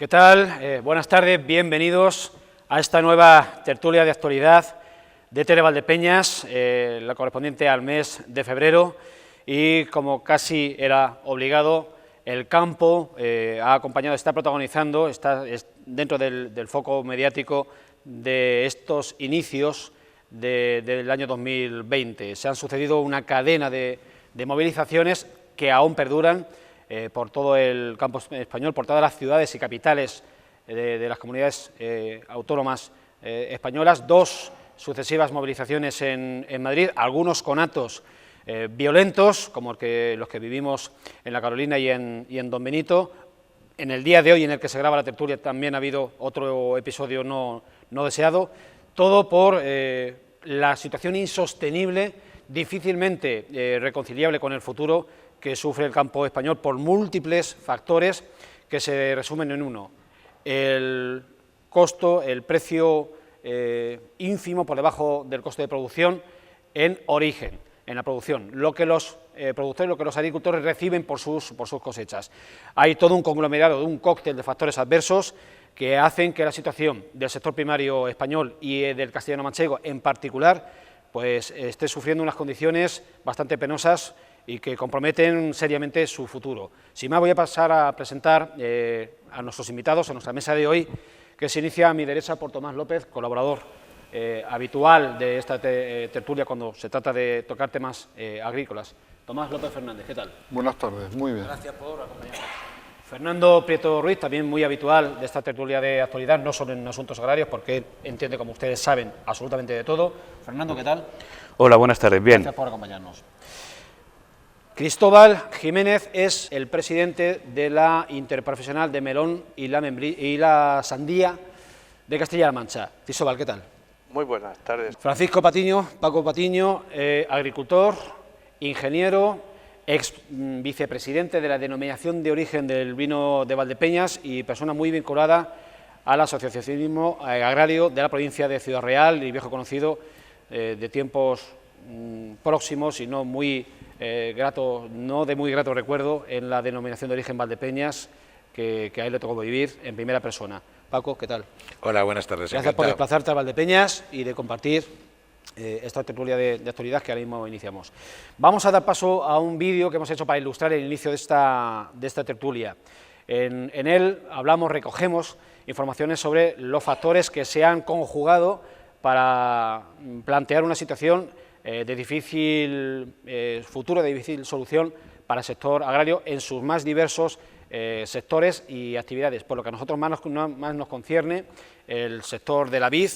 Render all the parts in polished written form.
¿Qué tal? Buenas tardes, bienvenidos a esta nueva tertulia de actualidad de Tele-Valdepeñas, la correspondiente al mes de febrero, y como casi era obligado, el campo ha acompañado, está protagonizando, está dentro del foco mediático de estos inicios del año 2020. Se han sucedido una cadena de movilizaciones que aún perduran por todo el campo español, por todas las ciudades y capitales de las comunidades autónomas españolas. Dos sucesivas movilizaciones en Madrid, algunos con actos violentos, como los que vivimos en La Carolina y en Don Benito. En el día de hoy en el que se graba la tertulia también ha habido otro episodio no deseado, todo por la situación insostenible, difícilmente reconciliable con el futuro que sufre el campo español por múltiples factores que se resumen en uno: el costo, el precio ínfimo por debajo del coste de producción en origen, en la producción, lo que los productores, lo que los agricultores reciben por sus cosechas. Hay todo un conglomerado, un cóctel de factores adversos que hacen que la situación del sector primario español y del castellano-manchego en particular, pues esté sufriendo unas condiciones bastante penosas y que comprometen seriamente su futuro. Sin más, voy a pasar a presentar a nuestros invitados, a nuestra mesa de hoy, que se inicia a mi derecha por Tomás López, colaborador habitual de esta tertulia cuando se trata de tocar temas agrícolas. Tomás López Fernández, ¿qué tal? Buenas tardes, muy bien. Gracias por acompañarnos. Fernando Prieto Ruiz, también muy habitual de esta tertulia de actualidad, no solo en asuntos agrarios, porque él entiende, como ustedes saben, absolutamente de todo. Fernando, ¿qué tal? Hola, buenas tardes, bien. Gracias por acompañarnos. Cristóbal Jiménez es el presidente de la Interprofesional de Melón y la Sandía de Castilla-La Mancha. Cristóbal, ¿qué tal? Muy buenas tardes. Francisco Patiño, Paco Patiño, agricultor, ingeniero, ex vicepresidente de la denominación de origen del vino de Valdepeñas y persona muy vinculada al asociacionismo agrario de la provincia de Ciudad Real y viejo conocido de tiempos próximos y no de muy grato recuerdo en la denominación de origen Valdepeñas, que a él le tocó vivir en primera persona. Paco, ¿qué tal? Hola, buenas tardes. Gracias por desplazarte a Valdepeñas y de compartir esta tertulia de actualidad que ahora mismo iniciamos. Vamos a dar paso a un vídeo que hemos hecho para ilustrar el inicio de esta tertulia. En él recogemos informaciones sobre los factores que se han conjugado para plantear una situación de difícil futuro, de difícil solución para el sector agrario en sus más diversos sectores y actividades, por lo que a nosotros más nos concierne el sector de la vid,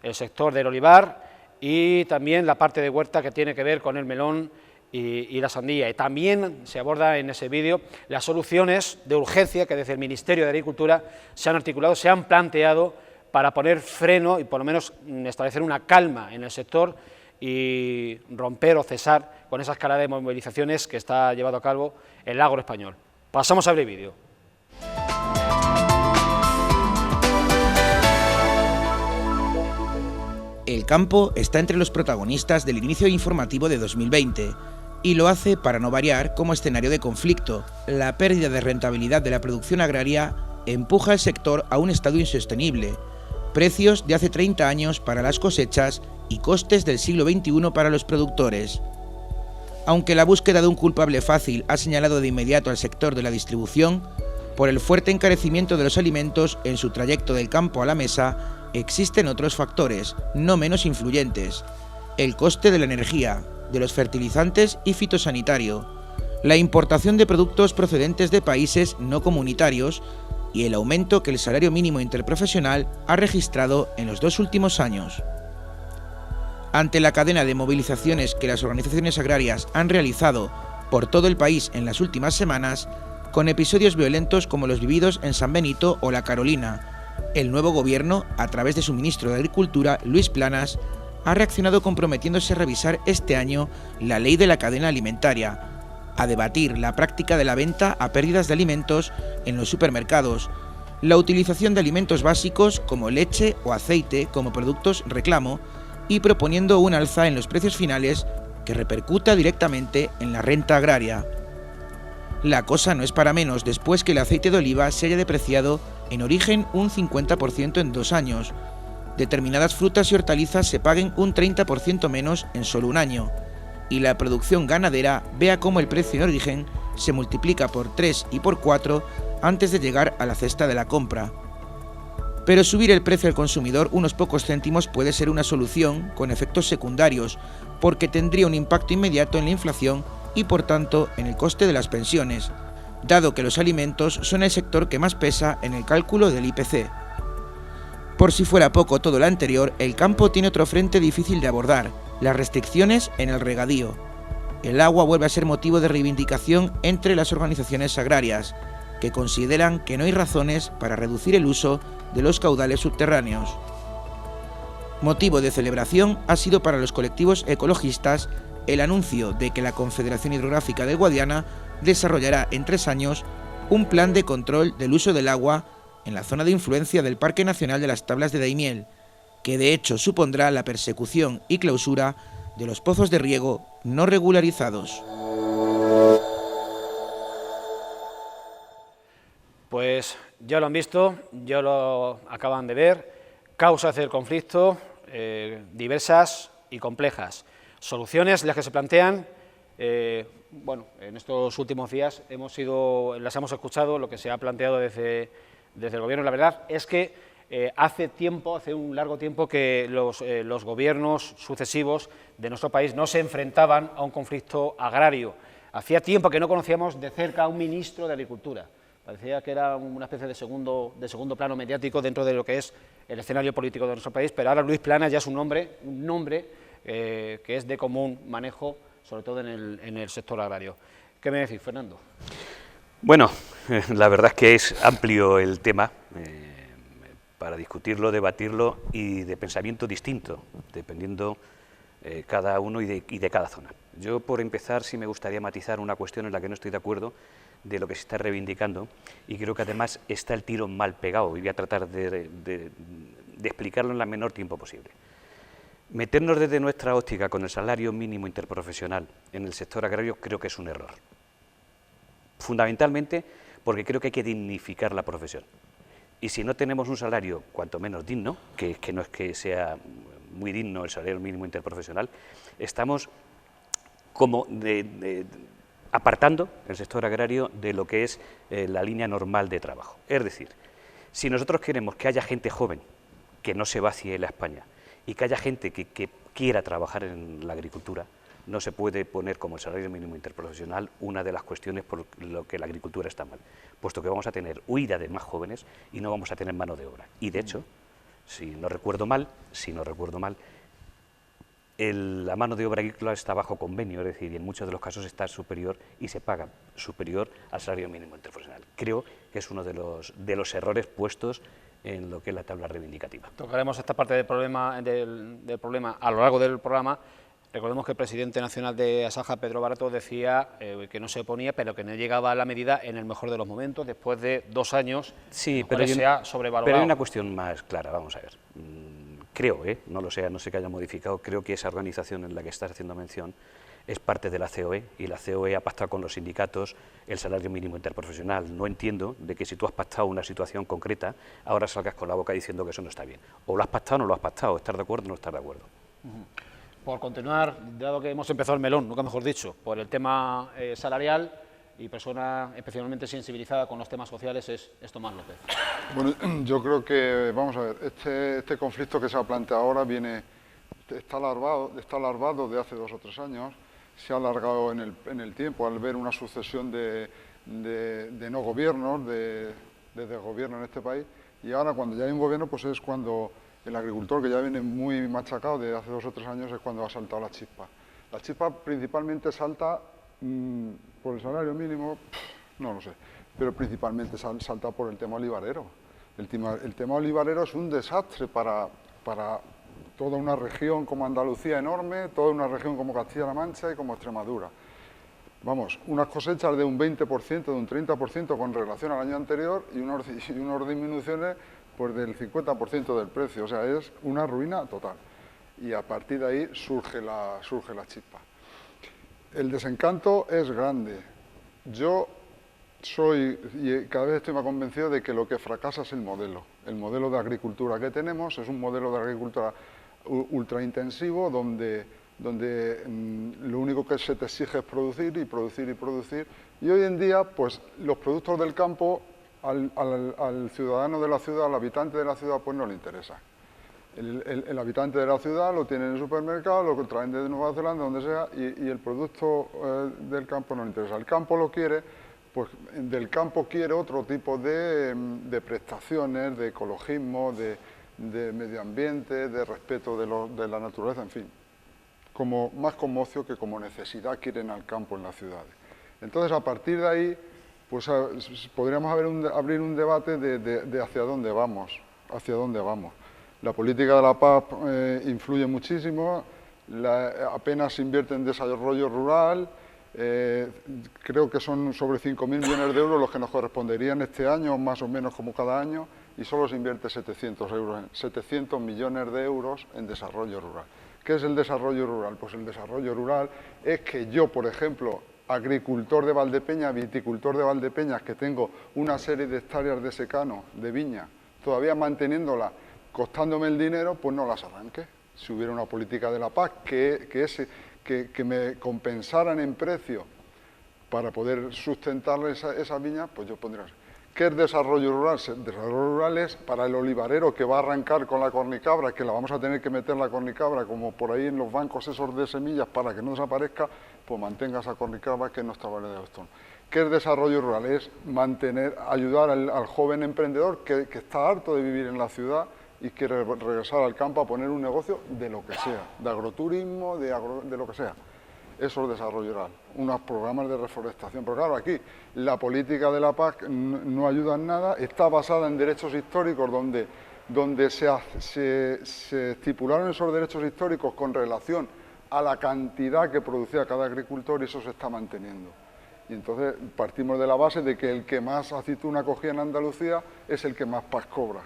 el sector del olivar y también la parte de huerta que tiene que ver con el melón y la sandía. Y también se aborda en ese vídeo las soluciones de urgencia que desde el Ministerio de Agricultura se han articulado, se han planteado para poner freno y por lo menos establecer una calma en el sector y romper o cesar con esa escalada de movilizaciones que está llevando a cabo el agro español. Pasamos a ver el vídeo. El campo está entre los protagonistas del inicio informativo de 2020 y lo hace, para no variar, como escenario de conflicto. La pérdida de rentabilidad de la producción agraria empuja al sector a un estado insostenible, precios de hace 30 años para las cosechas y costes del siglo XXI para los productores. Aunque la búsqueda de un culpable fácil ha señalado de inmediato al sector de la distribución, por el fuerte encarecimiento de los alimentos en su trayecto del campo a la mesa, existen otros factores, no menos influyentes: el coste de la energía, de los fertilizantes y fitosanitario, la importación de productos procedentes de países no comunitarios y el aumento que el salario mínimo interprofesional ha registrado en los 2 últimos años. Ante la cadena de movilizaciones que las organizaciones agrarias han realizado por todo el país en las últimas semanas, con episodios violentos como los vividos en San Benito o La Carolina, el nuevo gobierno, a través de su ministro de Agricultura, Luis Planas, ha reaccionado comprometiéndose a revisar este año la ley de la cadena alimentaria, a debatir la práctica de la venta a pérdidas de alimentos en los supermercados, la utilización de alimentos básicos como leche o aceite como productos reclamo y proponiendo un alza en los precios finales que repercuta directamente en la renta agraria. La cosa no es para menos después que el aceite de oliva se haya depreciado en origen un 50% en 2 años. Determinadas frutas y hortalizas se paguen un 30% menos en solo un año. Y la producción ganadera vea cómo el precio en origen se multiplica por 3 y por 4 antes de llegar a la cesta de la compra. Pero subir el precio al consumidor unos pocos céntimos puede ser una solución con efectos secundarios, porque tendría un impacto inmediato en la inflación y por tanto en el coste de las pensiones, dado que los alimentos son el sector que más pesa en el cálculo del IPC. Por si fuera poco todo lo anterior, el campo tiene otro frente difícil de abordar: las restricciones en el regadío. El agua vuelve a ser motivo de reivindicación entre las organizaciones agrarias, que consideran que no hay razones para reducir el uso de los caudales subterráneos. Motivo de celebración ha sido para los colectivos ecologistas el anuncio de que la Confederación Hidrográfica del Guadiana desarrollará en 3 años un plan de control del uso del agua en la zona de influencia del Parque Nacional de las Tablas de Daimiel, que de hecho supondrá la persecución y clausura de los pozos de riego no regularizados. Pues ya lo han visto, ya lo acaban de ver, causas del conflicto diversas y complejas, soluciones las que se plantean. Bueno, en estos últimos días las hemos escuchado, lo que se ha planteado desde el Gobierno. La verdad es que hace un largo tiempo que los gobiernos sucesivos de nuestro país no se enfrentaban a un conflicto agrario. Hacía tiempo que no conocíamos de cerca a un ministro de Agricultura. Parecía que era una especie de segundo plano mediático dentro de lo que es el escenario político de nuestro país, pero ahora Luis Planas ya es un nombre que es de común manejo, sobre todo en el sector agrario. ¿Qué me decís, Fernando? Bueno, la verdad es que es amplio el tema para discutirlo, debatirlo y de pensamiento distinto, dependiendo cada uno y de cada zona. Yo, por empezar, sí me gustaría matizar una cuestión en la que no estoy de acuerdo de lo que se está reivindicando, y creo que además está el tiro mal pegado, y voy a tratar de explicarlo en el menor tiempo posible. Meternos desde nuestra óptica con el salario mínimo interprofesional en el sector agrario creo que es un error. Fundamentalmente porque creo que hay que dignificar la profesión. Y si no tenemos un salario cuanto menos digno, que no es que sea muy digno el salario mínimo interprofesional, estamos como apartando el sector agrario de lo que es la línea normal de trabajo. Es decir, si nosotros queremos que haya gente joven que no se vacíe la España y que haya gente que quiera trabajar en la agricultura, no se puede poner como el salario mínimo interprofesional una de las cuestiones por lo que la agricultura está mal, puesto que vamos a tener huida de más jóvenes y no vamos a tener mano de obra. Y de hecho, si no recuerdo mal, la mano de obra agrícola está bajo convenio, es decir, y en muchos de los casos está superior y se paga superior al salario mínimo interprofesional. Creo que es uno de los errores puestos en lo que es la tabla reivindicativa. Tocaremos esta parte del problema a lo largo del programa. Recordemos que el presidente nacional de Asaja, Pedro Barato, decía que no se oponía, pero que no llegaba a la medida en el mejor de los momentos, después de 2 años, sí, pero se ha sobrevalorado. Pero hay una cuestión más clara, vamos a ver. Creo, no lo sé, no sé que haya modificado, creo que esa organización en la que estás haciendo mención es parte de la COE, y la COE ha pactado con los sindicatos el salario mínimo interprofesional. No entiendo de que si tú has pactado una situación concreta, ahora salgas con la boca diciendo que eso no está bien. O lo has pactado o no lo has pactado, ¿estás de acuerdo o no estás de acuerdo? Por continuar, dado que hemos empezado el melón, nunca mejor dicho, por el tema salarial, y persona especialmente sensibilizada con los temas sociales es Tomás López. Bueno, yo creo que, vamos a ver, este conflicto que se ha planteado ahora está alarvado de hace 2 o 3 años, se ha alargado en el tiempo al ver una sucesión de no gobiernos, de desgobierno en este país, y ahora cuando ya hay un gobierno, pues es cuando el agricultor, que ya viene muy machacado de hace 2 o 3 años, es cuando ha saltado la chispa. La chispa principalmente salta por el salario mínimo, no lo sé, pero principalmente salta por el tema olivarero. El tema olivarero es un desastre para toda una región como Andalucía enorme, toda una región como Castilla-La Mancha y como Extremadura. Vamos, unas cosechas de un 20%, de un 30% con relación al año anterior y unas disminuciones pues del 50% del precio, o sea, es una ruina total. Y a partir de ahí surge la chispa. El desencanto es grande. Yo y cada vez estoy más convencido de que lo que fracasa es el modelo de agricultura que tenemos. Es un modelo de agricultura ultraintensivo donde lo único que se te exige es producir y producir y producir. Y hoy en día, pues los productos del campo al ciudadano de la ciudad, al habitante de la ciudad, pues no le interesa. El habitante de la ciudad lo tiene en el supermercado, lo traen de Nueva Zelanda, donde sea, y el producto del campo no le interesa. El campo lo quiere, pues del campo quiere otro tipo de prestaciones, de ecologismo, de medio ambiente, de respeto de la naturaleza, en fin. Más como ocio que como necesidad quieren al campo en las ciudades. Entonces, a partir de ahí, pues podríamos abrir un debate de hacia dónde vamos. La política de la PAC influye muchísimo, apenas se invierte en desarrollo rural, creo que son sobre 5.000 millones de euros los que nos corresponderían este año, más o menos como cada año, y solo se invierte 700 millones de euros en desarrollo rural. ¿Qué es el desarrollo rural? Pues el desarrollo rural es que yo, por ejemplo, agricultor de Valdepeñas, viticultor de Valdepeñas, que tengo una serie de hectáreas de secano, de viña, todavía manteniéndola, costándome el dinero, pues no las arranque. Si hubiera una política de la PAC que me compensaran en precio para poder sustentar esa viña, pues yo pondría. ¿Qué es desarrollo rural? Desarrollo rural es para el olivarero que va a arrancar con la cornicabra, que la vamos a tener que meter la cornicabra como por ahí en los bancos esos de semillas para que no desaparezca, pues mantenga esa cornicabra que es nuestra variedad de Boston. ¿Qué es desarrollo rural? Es ayudar al joven emprendedor que está harto de vivir en la ciudad y quiere regresar al campo a poner un negocio de lo que sea, de agroturismo, de lo que sea. Eso es desarrollo rural, unos programas de reforestación. Pero claro, aquí la política de la PAC no ayuda en nada, está basada en derechos históricos donde se estipularon esos derechos históricos con relación a la cantidad que producía cada agricultor y eso se está manteniendo. Y entonces partimos de la base de que el que más aceituna cogía en Andalucía es el que más PAC cobra,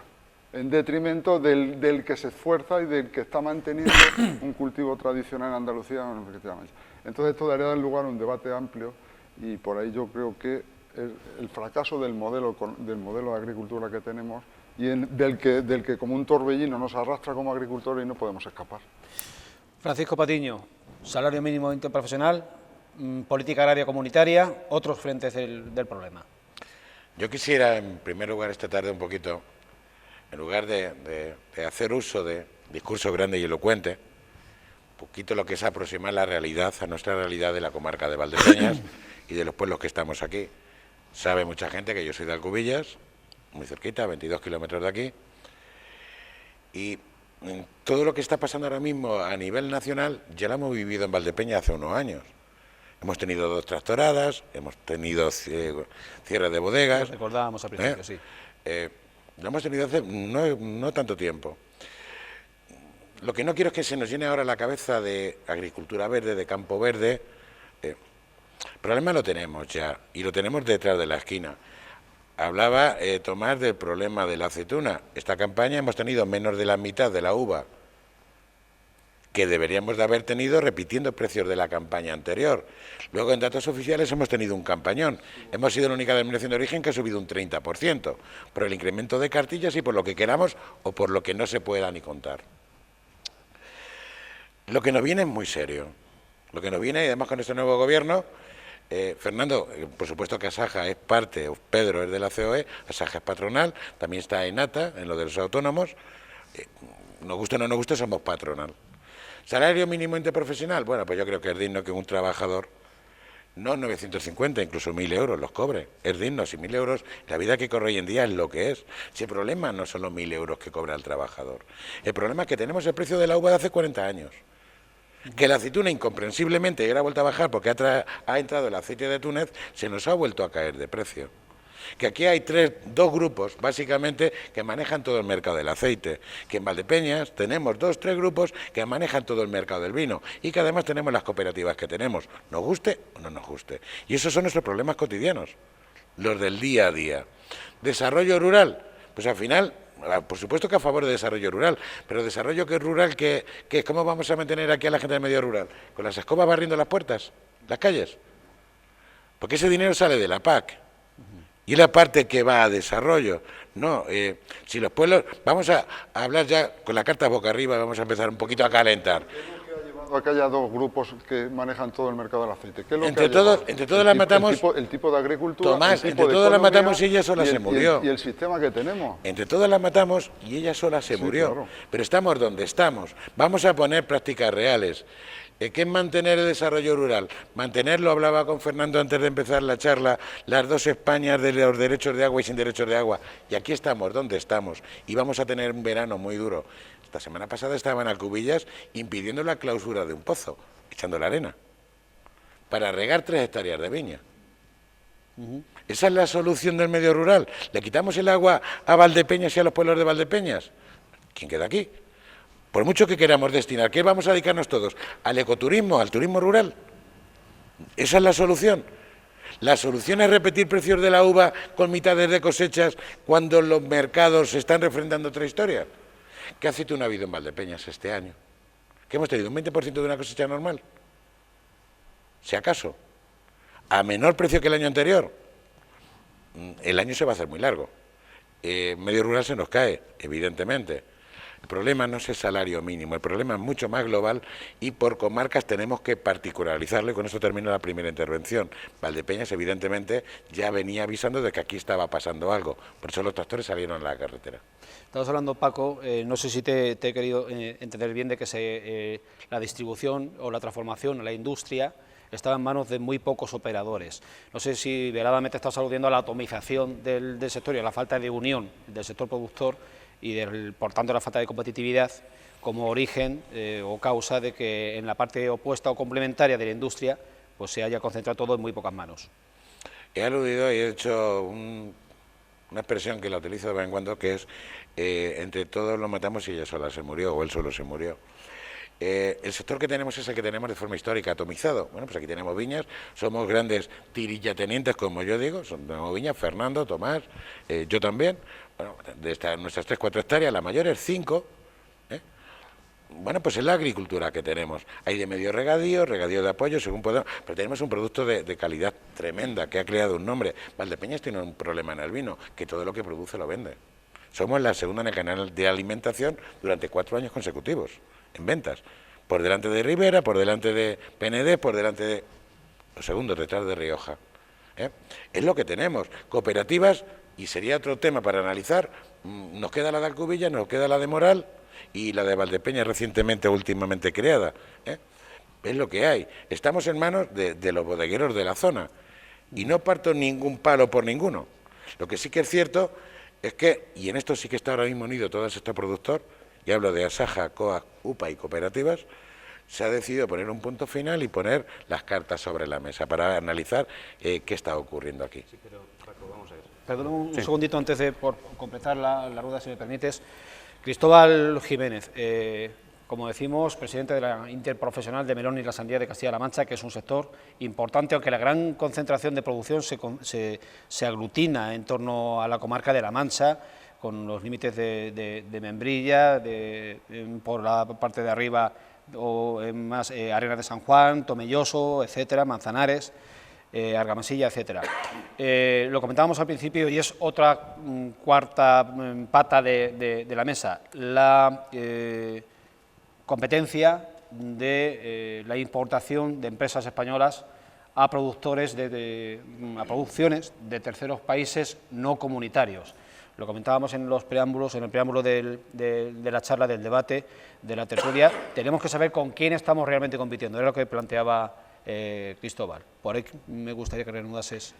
en detrimento del que se esfuerza y del que está manteniendo un cultivo tradicional en Andalucía, efectivamente. Entonces esto daría lugar a un debate amplio y por ahí yo creo que el fracaso del modelo de agricultura que tenemos y del que como un torbellino nos arrastra como agricultores y no podemos escapar. Francisco Patiño, salario mínimo interprofesional, política agraria comunitaria, otros frentes del problema. Yo quisiera, en primer lugar, esta tarde un poquito, en lugar de hacer uso de discursos grandes y elocuentes, un poquito lo que es aproximar la realidad a nuestra realidad de la comarca de Valdepeñas y de los pueblos que estamos aquí. Sabe mucha gente que yo soy de Alcubillas, muy cerquita, 22 kilómetros de aquí, y todo lo que está pasando ahora mismo a nivel nacional ya lo hemos vivido en Valdepeñas hace unos años. Hemos tenido 2 tractoradas, hemos tenido cierre de bodegas. Lo recordábamos al principio, sí. Lo hemos tenido hace no tanto tiempo. Lo que no quiero es que se nos llene ahora la cabeza de agricultura verde, de campo verde. El problema lo tenemos ya, y lo tenemos detrás de la esquina. Hablaba Tomás del problema de la aceituna. Esta campaña hemos tenido menos de la mitad de la uva que deberíamos de haber tenido repitiendo precios de la campaña anterior. Luego, en datos oficiales, hemos tenido un campañón. Hemos sido la única denominación de origen que ha subido un 30%, por el incremento de cartillas y por lo que queramos o por lo que no se pueda ni contar. Lo que nos viene es muy serio. Lo que nos viene, y además con este nuevo gobierno, Fernando, por supuesto que Asaja es parte, Pedro es de la COE, Asaja es patronal, también está ENATA, en lo de los autónomos, nos guste o no nos guste, somos patronal. ¿Salario mínimo interprofesional? Bueno, pues yo creo que es digno que un trabajador, no 950, incluso 1.000 euros los cobre. Es digno, si 1.000 euros, la vida que corre hoy en día es lo que es. Si el problema no son los 1.000 euros que cobra el trabajador. El problema es que tenemos el precio de la uva de hace 40 años. Que la aceituna, incomprensiblemente, y ahora ha vuelto a bajar porque ha entrado el aceite de Túnez, se nos ha vuelto a caer de precio. Que aquí hay 2 grupos, básicamente, que manejan todo el mercado del aceite. Que en Valdepeñas tenemos 2-3 grupos que manejan todo el mercado del vino. Y que además tenemos las cooperativas que tenemos, nos guste o no nos guste. Y esos son nuestros problemas cotidianos, los del día a día. Desarrollo rural, pues al final, por supuesto que a favor de desarrollo rural, pero desarrollo que es rural, que ¿cómo vamos a mantener aquí a la gente del medio rural? ¿Con las escobas barriendo las puertas, las calles? Porque ese dinero sale de la PAC. y la parte que va a desarrollo. No, si los pueblos... Vamos a hablar ya con la carta boca arriba, vamos a empezar un poquito a calentar. A que haya dos grupos que manejan todo el mercado del aceite. ¿Qué es lo Entre que ha llevado? todos las matamos... El tipo de agricultura, Tomás, el tipo entre de todas las economía matamos y ella sola se murió. Y el sistema que tenemos. Entre todas las matamos y ella sola se murió. Claro. Pero estamos donde estamos. Vamos a poner prácticas reales. ¿Qué es mantener el desarrollo rural? Mantenerlo, hablaba con Fernando antes de empezar la charla, las dos Españas de los derechos de agua y sin derechos de agua. Y aquí estamos, donde estamos. Y vamos a tener un verano muy duro. Esta semana pasada estaban a Cubillas impidiendo la clausura de un pozo, echando la arena, para regar 3 hectáreas de viña. Esa es la solución del medio rural. ¿Le quitamos el agua a Valdepeñas y a los pueblos de Valdepeñas? ¿Quién queda aquí? Por mucho que queramos destinar, ¿qué vamos a dedicarnos todos? ¿Al ecoturismo, al turismo rural? ¿Esa es la solución? La solución es repetir precios de la uva con mitades de cosechas cuando los mercados se están refrendando otra historia. ¿Qué aceituna ha habido en Valdepeñas este año? ¿Qué hemos tenido? ¿Un 20% de una cosecha normal? Si acaso. ¿A menor precio que el año anterior? El año se va a hacer muy largo. Medio rural se nos cae, evidentemente. El problema no es el salario mínimo, el problema es mucho más global y por comarcas tenemos que particularizarlo, y con eso termino la primera intervención. Valdepeñas, evidentemente, ya venía avisando de que aquí estaba pasando algo, por eso los tractores salieron a la carretera. Estabas hablando, Paco, no sé si te he querido entender bien de que la distribución o la transformación, la industria, estaba en manos de muy pocos operadores. No sé si veladamente estás aludiendo a la atomización del sector y a la falta de unión del sector productor y, por tanto, la falta de competitividad como origen o causa de que en la parte opuesta o complementaria de la industria pues se haya concentrado todo en muy pocas manos. He aludido y he hecho una expresión que la utilizo de vez en cuando, que es entre todos lo matamos y ella sola se murió, o él solo se murió. El sector que tenemos es el que tenemos de forma histórica, atomizado. Bueno, pues aquí tenemos viñas, somos grandes tirillatenientes, como yo digo, tenemos viñas, Fernando, Tomás, yo también. Bueno, de nuestras 3-4 hectáreas, la mayor es 5. Bueno, pues es la agricultura que tenemos. Hay de medio regadío de apoyo, según podemos, pero tenemos un producto de calidad tremenda, que ha creado un nombre. Valdepeñas tiene un problema en el vino, que todo lo que produce lo vende. Somos la segunda en el canal de alimentación durante 4 años consecutivos, en ventas. Por delante de Ribera, por delante de PND, por delante de... los segundos detrás de Rioja. Es lo que tenemos. Cooperativas, y sería otro tema para analizar, nos queda la de Alcubilla, nos queda la de Moral y la de Valdepeñas recientemente, últimamente creada. Es lo que hay. Estamos en manos de los bodegueros de la zona y no parto ningún palo por ninguno. Lo que sí que es cierto es que, y en esto sí que está ahora mismo unido todo el sector productor, y hablo de Asaja, COAG, UPA y cooperativas, se ha decidido poner un punto final y poner las cartas sobre la mesa para analizar qué está ocurriendo aquí. Sí, pero Paco, vamos a ver. Perdón un segundito antes de por completar la rueda, si me permites. Cristóbal Jiménez, como decimos, presidente de la Interprofesional de Melón y la Sandía de Castilla-La Mancha, que es un sector importante, aunque la gran concentración de producción se aglutina en torno a la comarca de La Mancha, con los límites de Membrilla, por la parte de arriba, o más Arenas de San Juan, Tomelloso, etcétera, Manzanares, Argamasilla, etcétera. Lo comentábamos al principio y es otra cuarta pata de la mesa, la competencia de la importación de empresas españolas a productores a producciones de terceros países no comunitarios. Lo comentábamos en los preámbulos, en el preámbulo de la charla, del debate, de la tertulia. Tenemos que saber con quién estamos realmente compitiendo, era lo que planteaba Cristóbal. Por ahí me gustaría que reanudases.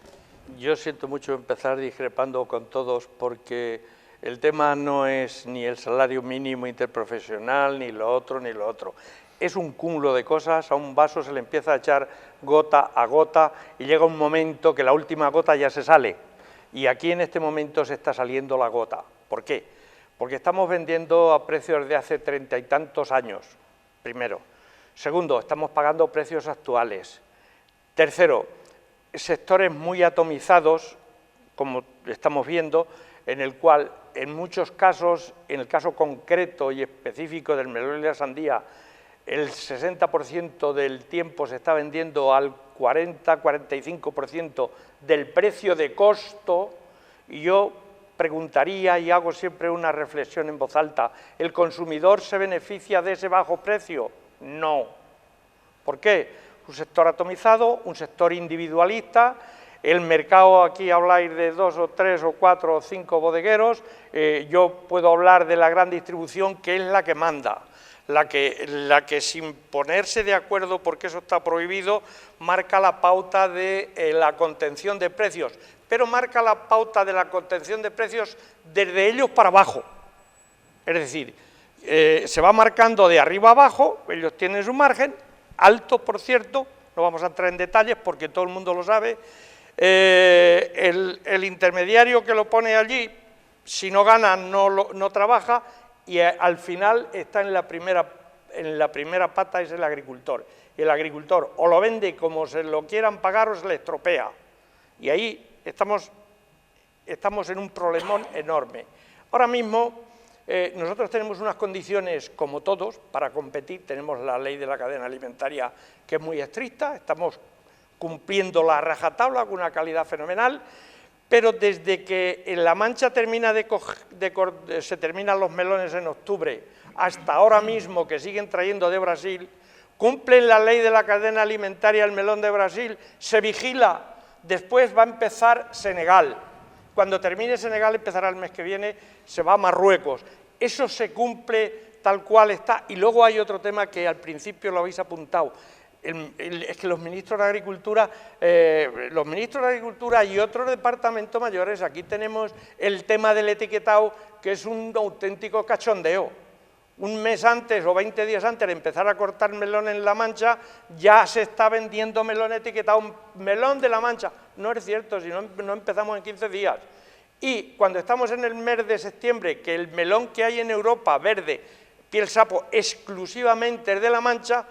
Yo siento mucho empezar discrepando con todos porque el tema no es ni el salario mínimo interprofesional, ni lo otro, ni lo otro. Es un cúmulo de cosas, a un vaso se le empieza a echar gota a gota y llega un momento que la última gota ya se sale. Y aquí en este momento se está saliendo la gota. ¿Por qué? Porque estamos vendiendo a precios de hace 30 y tantos años, primero. Segundo, estamos pagando precios actuales. Tercero, sectores muy atomizados, como estamos viendo, en el cual en muchos casos, en el caso concreto y específico del melón y la sandía, el 60% del tiempo se está vendiendo al 40-45% del precio de costo, Y yo preguntaría, y hago siempre una reflexión en voz alta, ¿el consumidor se beneficia de ese bajo precio? No. ¿Por qué? Un sector atomizado, un sector individualista. El mercado, aquí habláis de 2 o 3 o 4 o 5 bodegueros, yo puedo hablar de la gran distribución, que es la que manda, la que sin ponerse de acuerdo, porque eso está prohibido, marca la pauta de la contención de precios, pero marca la pauta de la contención de precios desde ellos para abajo. Es decir, se va marcando de arriba a abajo, ellos tienen su margen, alto por cierto, no vamos a entrar en detalles porque todo el mundo lo sabe. El intermediario que lo pone allí, si no gana, no trabaja, y al final está en la primera pata, es el agricultor. Y el agricultor o lo vende como se lo quieran pagar o se le estropea. Y ahí estamos en un problemón enorme. Ahora mismo nosotros tenemos unas condiciones, como todos, para competir. Tenemos la ley de la cadena alimentaria, que es muy estricta, estamos cumpliendo la rajatabla con una calidad fenomenal, pero desde que en La Mancha se terminan los melones en octubre, hasta ahora mismo que siguen trayendo de Brasil, cumplen la ley de la cadena alimentaria el melón de Brasil, se vigila, después va a empezar Senegal. Cuando termine Senegal, empezará el mes que viene, se va a Marruecos. Eso se cumple tal cual está. Y luego hay otro tema que al principio lo habéis apuntado. Es que los ministros de Agricultura y otros departamentos mayores, aquí tenemos el tema del etiquetado, que es un auténtico cachondeo. Un mes antes o 20 días antes de empezar a cortar melón en La Mancha, ya se está vendiendo melón etiquetado, melón de La Mancha. No es cierto, si no empezamos en 15 días. Y cuando estamos en el mes de septiembre, que el melón que hay en Europa, verde, piel sapo, exclusivamente es de La Mancha,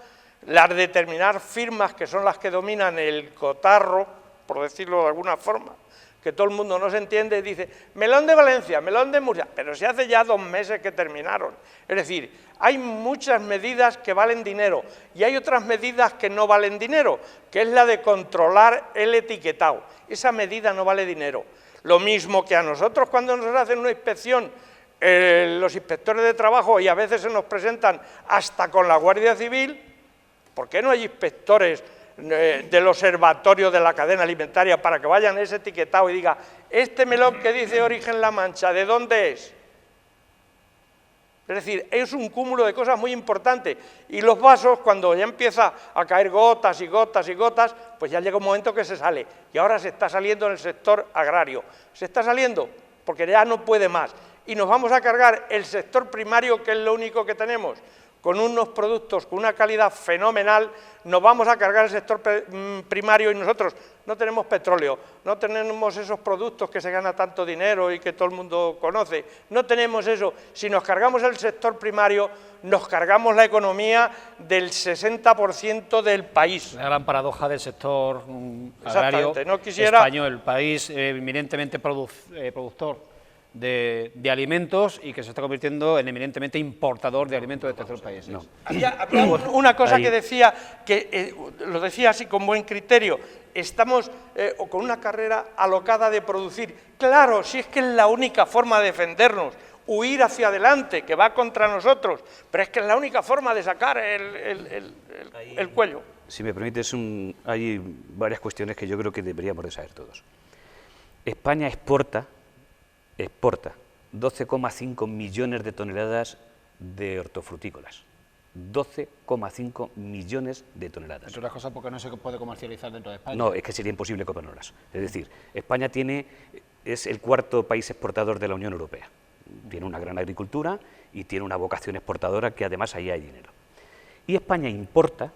las determinadas firmas, que son las que dominan el cotarro, por decirlo de alguna forma, que todo el mundo no se entiende, dice, melón de Valencia, melón de Murcia, pero se hace ya 2 meses que terminaron. Es decir, hay muchas medidas que valen dinero y hay otras medidas que no valen dinero, que es la de controlar el etiquetado. Esa medida no vale dinero. Lo mismo que a nosotros cuando nos hacen una inspección, los inspectores de trabajo, y a veces se nos presentan hasta con la Guardia Civil. ¿Por qué no hay inspectores del observatorio de la cadena alimentaria para que vayan a ese etiquetado y diga, este melón que dice origen La Mancha, ¿de dónde es? Es decir, es un cúmulo de cosas muy importantes. Y los vasos, cuando ya empieza a caer gotas y gotas y gotas, pues ya llega un momento que se sale. Y ahora se está saliendo en el sector agrario. Se está saliendo porque ya no puede más. Y nos vamos a cargar el sector primario, que es lo único que tenemos, con unos productos con una calidad fenomenal. Nos vamos a cargar el sector primario y nosotros no tenemos petróleo, no tenemos esos productos que se gana tanto dinero y que todo el mundo conoce, no tenemos eso. Si nos cargamos el sector primario, nos cargamos la economía del 60% del país. La gran paradoja del sector agrario español, el país eminentemente productor de alimentos y que se está convirtiendo en eminentemente importador de alimentos de terceros países. No. Había una cosa que decía, lo decía así con buen criterio, estamos con una carrera alocada de producir. Claro, si es que es la única forma de defendernos, huir hacia adelante, que va contra nosotros, pero es que es la única forma de sacar el cuello. Si me permites, hay varias cuestiones que yo creo que deberíamos de saber todos. España exporta 12,5 millones de toneladas de hortofrutícolas. 12,5 millones de toneladas. Entre otras cosas porque no se puede comercializar dentro de España. No, es que sería imposible comprarlas. Es decir, España es el 4º país exportador de la Unión Europea. Tiene una gran agricultura y tiene una vocación exportadora, que además ahí hay dinero. Y España importa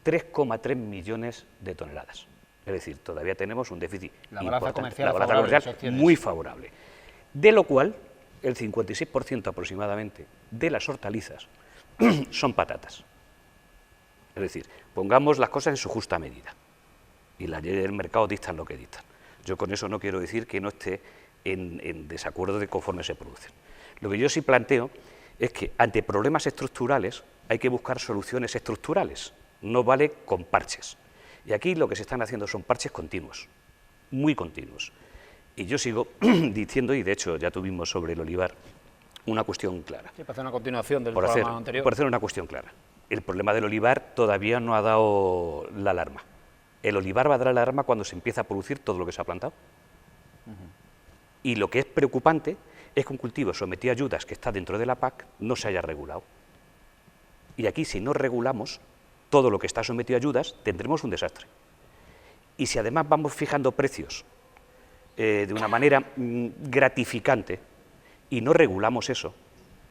3,3 millones de toneladas. Es decir, todavía tenemos un déficit muy favorable, de lo cual el 56% aproximadamente de las hortalizas son patatas. Es decir, pongamos las cosas en su justa medida, y las leyes del mercado dictan lo que dictan. Yo con eso no quiero decir que no esté en desacuerdo de conforme se producen. Lo que yo sí planteo es que ante problemas estructurales hay que buscar soluciones estructurales, no vale con parches. Y aquí lo que se están haciendo son parches continuos, muy continuos. Y yo sigo diciendo, y de hecho ya tuvimos sobre el olivar una cuestión clara. Sí, para hacer una continuación del programa anterior. Por hacer una cuestión clara. El problema del olivar todavía no ha dado la alarma. El olivar va a dar la alarma cuando se empieza a producir todo lo que se ha plantado. Y lo que es preocupante es que un cultivo sometido a ayudas que está dentro de la PAC no se haya regulado. Y aquí, si no regulamos todo lo que está sometido a ayudas, tendremos un desastre. Y si además vamos fijando precios de una manera gratificante y no regulamos eso,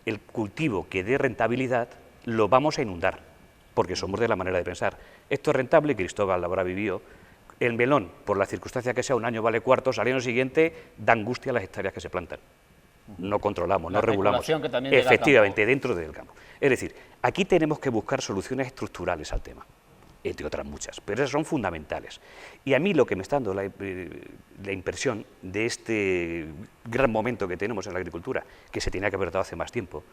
el cultivo que dé rentabilidad lo vamos a inundar, porque somos de la manera de pensar. Esto es rentable, Cristóbal lo habrá vivido. El melón, por la circunstancia que sea, un año vale cuartos, al año siguiente da angustia las hectáreas que se plantan. No controlamos, no regulamos. Que también llega efectivamente, dentro del campo. Es decir, aquí tenemos que buscar soluciones estructurales al tema, entre otras muchas, pero esas son fundamentales. Y a mí lo que me está dando la impresión de este gran momento que tenemos en la agricultura, que se tenía que haber dado hace más tiempo,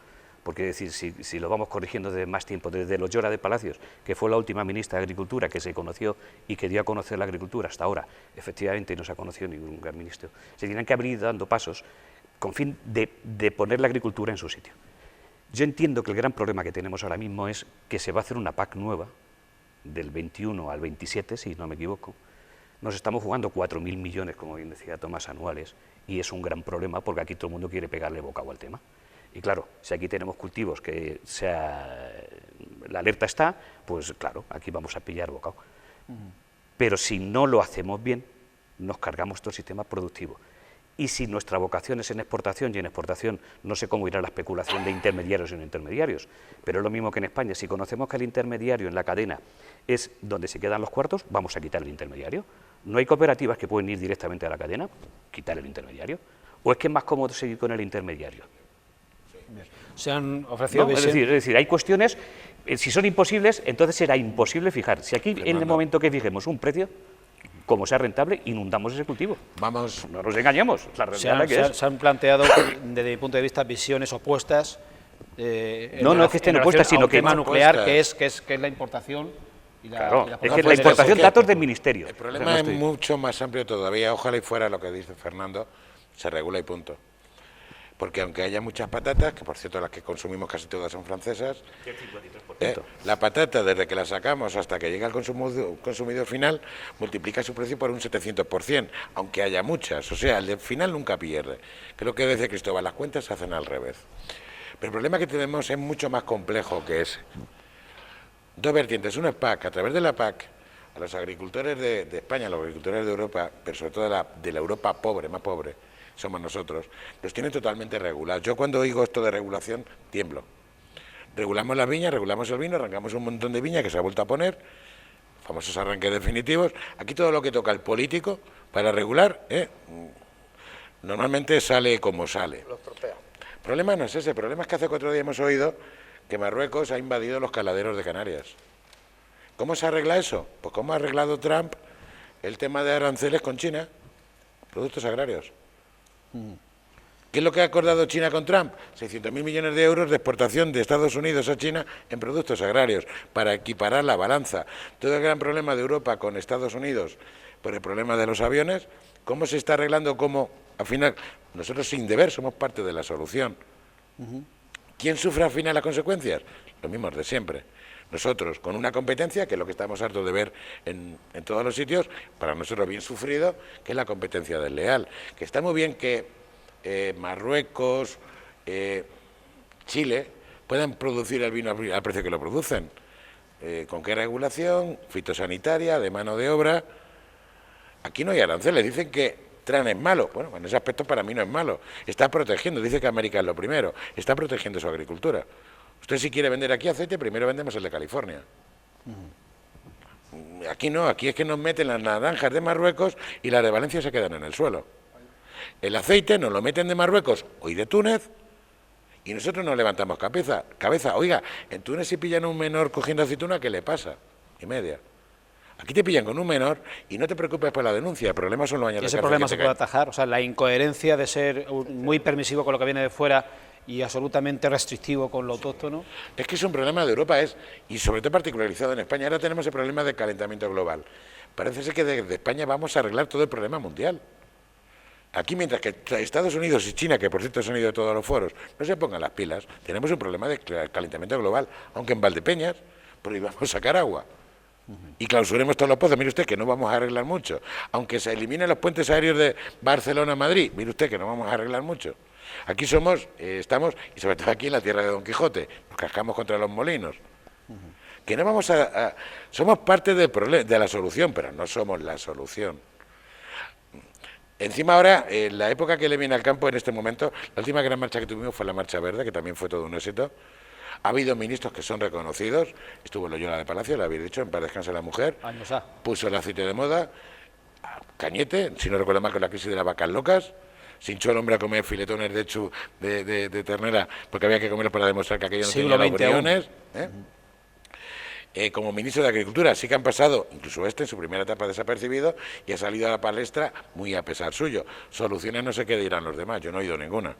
porque decir, si lo vamos corrigiendo desde más tiempo, desde Loyola de Palacios, que fue la última ministra de Agricultura que se conoció y que dio a conocer la agricultura hasta ahora, efectivamente no se ha conocido ningún gran ministro, se tienen que abrir dando pasos con fin de poner la agricultura en su sitio. Yo entiendo que el gran problema que tenemos ahora mismo es que se va a hacer una PAC nueva, del 21 al 27, si no me equivoco. Nos estamos jugando 4.000 millones, como bien decía Tomás, anuales, y es un gran problema porque aquí todo el mundo quiere pegarle bocado al tema. Y claro, si aquí tenemos cultivos que la alerta está, pues claro, aquí vamos a pillar bocado. Pero si no lo hacemos bien, nos cargamos todo el sistema productivo. Y si nuestra vocación es en exportación, y en exportación no sé cómo irá la especulación de intermediarios y no intermediarios, pero es lo mismo que en España. Si conocemos que el intermediario en la cadena es donde se quedan los cuartos, vamos a quitar el intermediario. No hay cooperativas que pueden ir directamente a la cadena, quitar el intermediario. ¿O es que es más cómodo seguir con el intermediario? Se han ofrecido... No, es decir, hay cuestiones, si son imposibles, entonces será imposible fijar. Si aquí en el momento que fijemos un precio, como sea rentable, inundamos ese cultivo. Vamos. No nos engañemos, la realidad se han planteado, desde mi punto de vista, visiones opuestas. No es que estén opuestas, sino que... el tema nuclear, que es la importación. Claro, es que la importación, datos del Ministerio. El problema es mucho más amplio todavía. Ojalá y fuera lo que dice Fernando, se regula y punto. Porque aunque haya muchas patatas, que por cierto las que consumimos casi todas son francesas, la patata desde que la sacamos hasta que llega al consumidor final multiplica su precio por un 700%, aunque haya muchas, o sea, el del final nunca pierde. Creo que desde Cristóbal las cuentas se hacen al revés. Pero el problema que tenemos es mucho más complejo que ese. Dos vertientes, una es PAC, a través de la PAC, a los agricultores de España, a los agricultores de Europa, pero sobre todo de la Europa pobre, más pobre, somos nosotros, los tienen totalmente regulados. Yo cuando oigo esto de regulación, tiemblo. Regulamos las viñas, regulamos el vino, arrancamos un montón de viña que se ha vuelto a poner, famosos arranques definitivos. Aquí todo lo que toca el político para regular, normalmente sale como sale. El problema no es ese, el problema es que hace 4 días hemos oído que Marruecos ha invadido los caladeros de Canarias. ¿Cómo se arregla eso? Pues cómo ha arreglado Trump el tema de aranceles con China, productos agrarios. ¿Qué es lo que ha acordado China con Trump? 600.000 millones de euros de exportación de Estados Unidos a China en productos agrarios, para equiparar la balanza. Todo el gran problema de Europa con Estados Unidos por el problema de los aviones, ¿cómo se está arreglando? ¿Cómo, al final, nosotros sin deber somos parte de la solución? ¿Quién sufre al final las consecuencias? Los mismos de siempre. Nosotros, con una competencia, que es lo que estamos hartos de ver en todos los sitios, para nosotros bien sufrido, que es la competencia desleal. Que está muy bien que Marruecos, Chile, puedan producir el vino al precio que lo producen. ¿Con qué regulación? Fitosanitaria, de mano de obra. Aquí no hay aranceles, dicen que Trump es malo. Bueno, en ese aspecto para mí no es malo. Está protegiendo, dice que América es lo primero, está protegiendo su agricultura. Usted si quiere vender aquí aceite, primero vendemos el de California. Aquí no, aquí es que nos meten las naranjas de Marruecos y las de Valencia se quedan en el suelo. El aceite nos lo meten de Marruecos o de Túnez y nosotros nos levantamos cabeza. Oiga, en Túnez si pillan a un menor cogiendo aceituna, ¿qué le pasa? Y media. Aquí te pillan con un menor y no te preocupes por la denuncia, el problema son los años de cárcel. ¿Y ese problema se puede atajar? O sea, la incoherencia de ser muy permisivo con lo que viene de fuera y absolutamente restrictivo con lo autóctono. Es que es un problema de Europa, y sobre todo particularizado en España. Ahora tenemos el problema del calentamiento global. Parece ser que desde España vamos a arreglar todo el problema mundial. Aquí, mientras que Estados Unidos y China, que por cierto se han ido a todos los foros, no se pongan las pilas, tenemos un problema de calentamiento global, aunque en Valdepeñas prohibamos sacar agua. Y clausuremos todos los pozos, mire usted que no vamos a arreglar mucho. Aunque se eliminen los puentes aéreos de Barcelona a Madrid, mire usted que no vamos a arreglar mucho. Aquí estamos, y sobre todo aquí en la tierra de Don Quijote, nos cascamos contra los molinos. Que no vamos somos parte de la solución, pero no somos la solución. Encima ahora, la época que le viene al campo en este momento, la última gran marcha que tuvimos fue la Marcha Verde, que también fue todo un éxito. Ha habido ministros que son reconocidos, estuvo Loyola de Palacio, lo habéis dicho, en paz descanse la mujer, puso el aceite de moda, Cañete, si no recuerdo mal, con la crisis de las vacas locas, se hinchó el hombre a comer filetones de ternera, porque había que comerlos para demostrar que aquello no tenía los briones. Como ministro de Agricultura, sí que han pasado, incluso en su primera etapa desapercibido, y ha salido a la palestra muy a pesar suyo. Soluciones no sé qué dirán los demás, yo no he oído ninguna.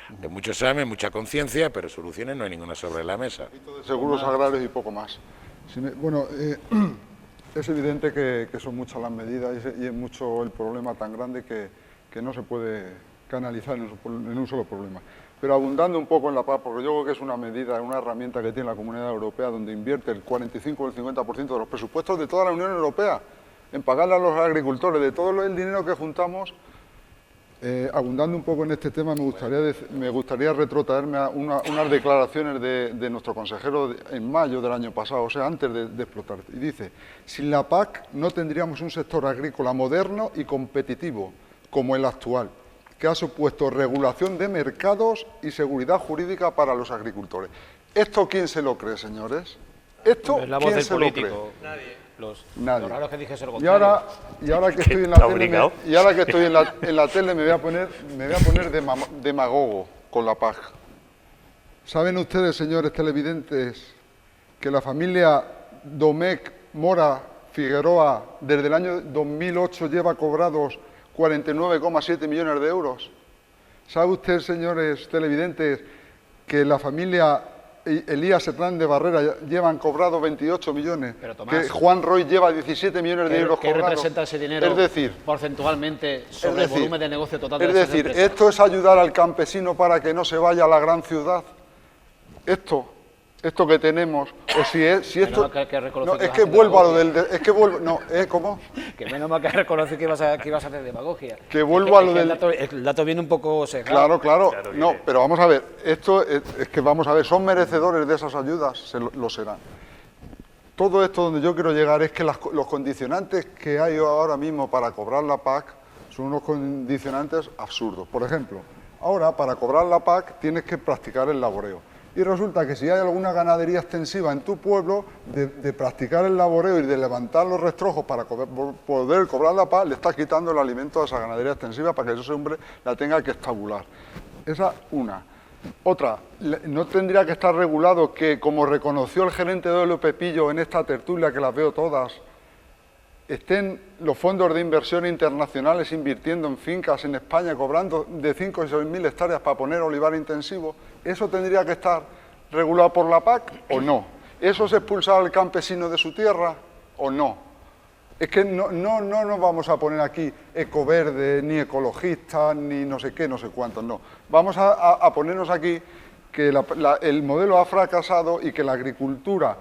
De mucho examen, mucha conciencia, pero soluciones no hay ninguna sobre la mesa. De seguros agrarios y poco más. Bueno, es evidente que son muchas las medidas y es mucho el problema tan grande que no se puede canalizar en un solo problema. Pero abundando un poco en la paz, porque yo creo que es una medida, una herramienta que tiene la Comunidad Europea, donde invierte el 45 o el 50% de los presupuestos de toda la Unión Europea en pagarle a los agricultores, de todo el dinero que juntamos. Abundando un poco en este tema, me gustaría retrotraerme a unas declaraciones de nuestro consejero en mayo del año pasado, o sea, antes de explotar. Y dice: sin la PAC no tendríamos un sector agrícola moderno y competitivo como el actual, que ha supuesto regulación de mercados y seguridad jurídica para los agricultores. ¿Esto quién se lo cree, señores? ¿Esto es la voz quién del se político. lo cree? Nadie. Lo raro es que dijese lo Y contrario. ahora que estoy en la tele, me voy a poner demagogo con la PAC. ¿Saben ustedes, señores televidentes, que la familia Domecq Mora Figueroa desde el año 2008 lleva cobrados 49,7 millones de euros? ¿Sabe usted, señores televidentes, que la familia Elías Serrán de Barrera llevan cobrado 28 millones, pero, Tomás, que Juan Roy lleva 17 millones de euros cobrados? ¿Qué representa ese dinero, es decir, porcentualmente sobre el volumen de negocio total de es esas decir, empresas? ¿esto es ayudar al campesino para que no se vaya a la gran ciudad? Esto que tenemos, o si esto... No, es que vuelvo a lo del... Es que vuelvo... No, ¿cómo? Que menos mal que reconocer que ibas a hacer demagogia. Que vuelvo a lo del... El dato viene un poco sesgado. Claro. No, pero vamos a ver, esto es que vamos a ver, son merecedores de esas ayudas, lo serán. Todo esto donde yo quiero llegar es que los condicionantes que hay ahora mismo para cobrar la PAC son unos condicionantes absurdos. Por ejemplo, ahora para cobrar la PAC tienes que practicar el laboreo. Y resulta que si hay alguna ganadería extensiva en tu pueblo, de practicar el laboreo y de levantar los rastrojos para poder cobrar la PAC, le estás quitando el alimento a esa ganadería extensiva para que ese hombre la tenga que estabular. Esa una. Otra, no tendría que estar regulado que, como reconoció el gerente de Olo Pepillo en esta tertulia, que las veo todas, estén los fondos de inversión internacionales invirtiendo en fincas en España, cobrando de 5 y 6 mil hectáreas para poner olivar intensivo. ¿Eso tendría que estar regulado por la PAC o no? ¿Eso es expulsar al campesino de su tierra o no? Es que no nos vamos a poner aquí ecoverde, ni ecologistas, ni no sé qué, no sé cuántos, no. Vamos a ponernos aquí que el modelo ha fracasado y que la agricultura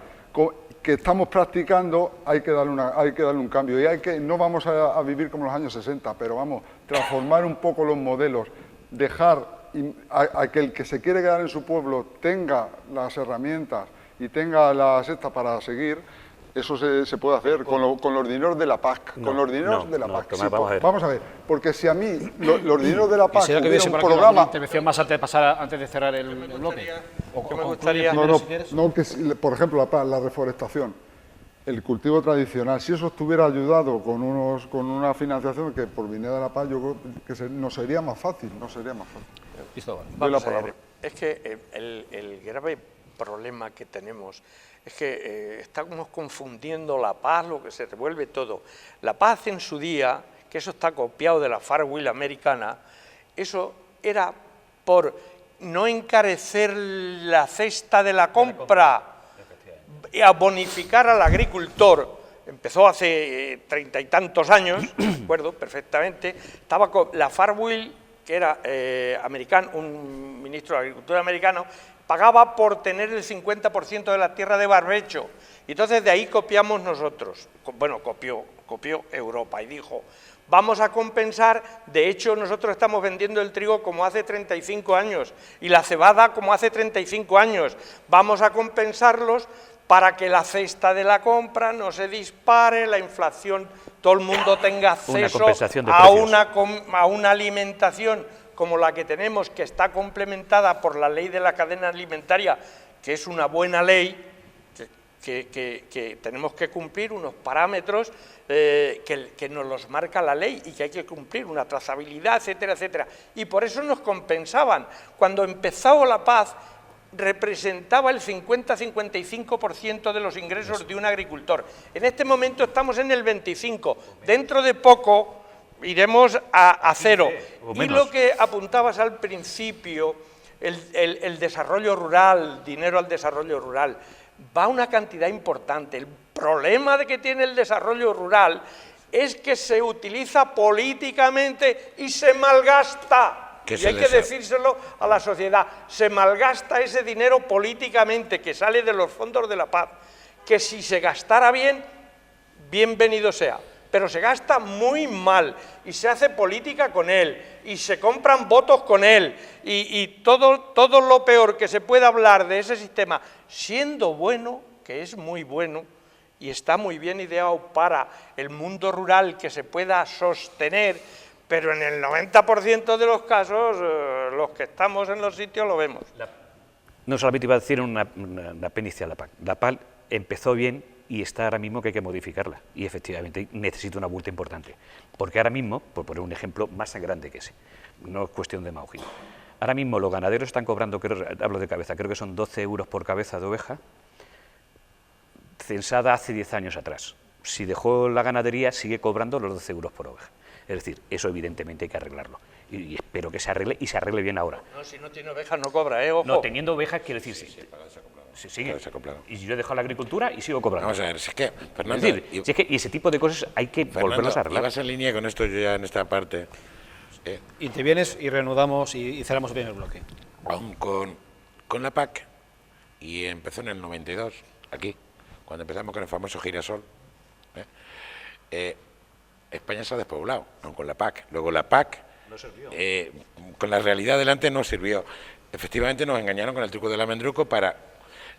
que estamos practicando hay que darle un cambio. Y no vamos a vivir como los años 60, pero vamos a transformar un poco los modelos, dejar a que el que se quiere quedar en su pueblo tenga las herramientas y tenga las estas para seguir. Eso se puede hacer con los dineros de la PAC. Con los dineros de la PAC. Tomás, sí, vamos a ver, porque si a mí los dineros de la PAC hubiera un programa... Una intervención más antes de cerrar el bloque. Me gustaría... Por ejemplo, la reforestación, el cultivo tradicional, si eso estuviera ayudado con una financiación que por viniera de la PAC, yo creo que nos sería más fácil, Doy la palabra. Es que el grave problema que tenemos es que estamos confundiendo la paz, lo que se revuelve todo. La paz en su día, que eso está copiado de la Farwell americana, eso era por no encarecer la cesta de la compra, y a bonificar al agricultor empezó hace 30 y tantos años, recuerdo perfectamente, estaba con la Farwell, que era un ministro de Agricultura americano, pagaba por tener el 50% de la tierra de barbecho. Y entonces de ahí copiamos nosotros, bueno, copió Europa y dijo, vamos a compensar, de hecho nosotros estamos vendiendo el trigo como hace 35 años y la cebada como hace 35 años, vamos a compensarlos para que la cesta de la compra no se dispare, la inflación, todo el mundo tenga acceso a una alimentación como la que tenemos, que está complementada por la ley de la cadena alimentaria, que es una buena ley, que tenemos que cumplir unos parámetros que nos los marca la ley y que hay que cumplir, una trazabilidad, etcétera, etcétera. Y por eso nos compensaban. Cuando empezó la paz, representaba el 50-55% de los ingresos de un agricultor. En este momento estamos en el 25%. Dentro de poco iremos a cero. Y lo que apuntabas al principio, el desarrollo rural, dinero al desarrollo rural, va una cantidad importante. El problema de que tiene el desarrollo rural es que se utiliza políticamente y se malgasta. Y hay que decírselo a la sociedad, se malgasta ese dinero políticamente que sale de los fondos de la paz, que si se gastara bien, bienvenido sea, pero se gasta muy mal y se hace política con él y se compran votos con él y todo lo peor que se pueda hablar de ese sistema, siendo bueno, que es muy bueno y está muy bien ideado para el mundo rural que se pueda sostener, pero en el 90% de los casos, los que estamos en los sitios lo vemos. No solamente iba a decir una apéndice a la PAC. La PAC empezó bien y está ahora mismo que hay que modificarla. Y efectivamente necesita una vuelta importante. Porque ahora mismo, por poner un ejemplo más grande que ese, no es cuestión de demagogia. Ahora mismo los ganaderos están cobrando, hablo de cabeza, creo que son 12 euros por cabeza de oveja, censada hace 10 años atrás. Si dejó la ganadería, sigue cobrando los 12 euros por oveja. Es decir, eso evidentemente hay que arreglarlo. Y espero que se arregle y se arregle bien ahora. No, si no tiene ovejas no cobra, ojo. No, teniendo ovejas quiere decir sí. Se sigue. Y yo he dejado la agricultura y sigo cobrando. Vamos a ver, si es que, Fernando... Es decir, si es que ese tipo de cosas hay que volverlas a arreglar. Ibas en línea con esto yo ya en esta parte. Intervienes y reanudamos y cerramos bien el bloque. Aún con la PAC, y empezó en el 92, aquí, cuando empezamos con el famoso girasol, España se ha despoblado, aún con la PAC. Luego la PAC, no sirvió. Con la realidad delante no sirvió. Efectivamente nos engañaron con el truco del almendruco para...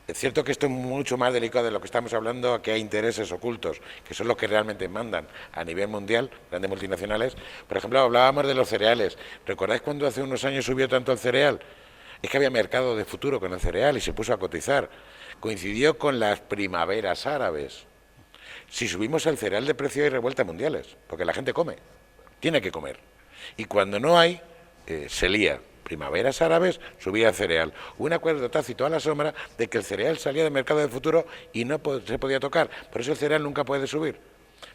Es cierto que esto es mucho más delicado de lo que estamos hablando, que hay intereses ocultos, que son los que realmente mandan a nivel mundial, grandes multinacionales. Por ejemplo, hablábamos de los cereales. ¿Recordáis cuando hace unos años subió tanto el cereal? Es que había mercado de futuro con el cereal y se puso a cotizar. Coincidió con las primaveras árabes. Si subimos el cereal de precio hay revueltas mundiales, porque la gente come, tiene que comer. Y cuando no hay, se lía. Primaveras árabes, subía el cereal. Hubo un acuerdo tácito a la sombra de que el cereal salía del mercado del futuro y no se podía tocar. Por eso el cereal nunca puede subir,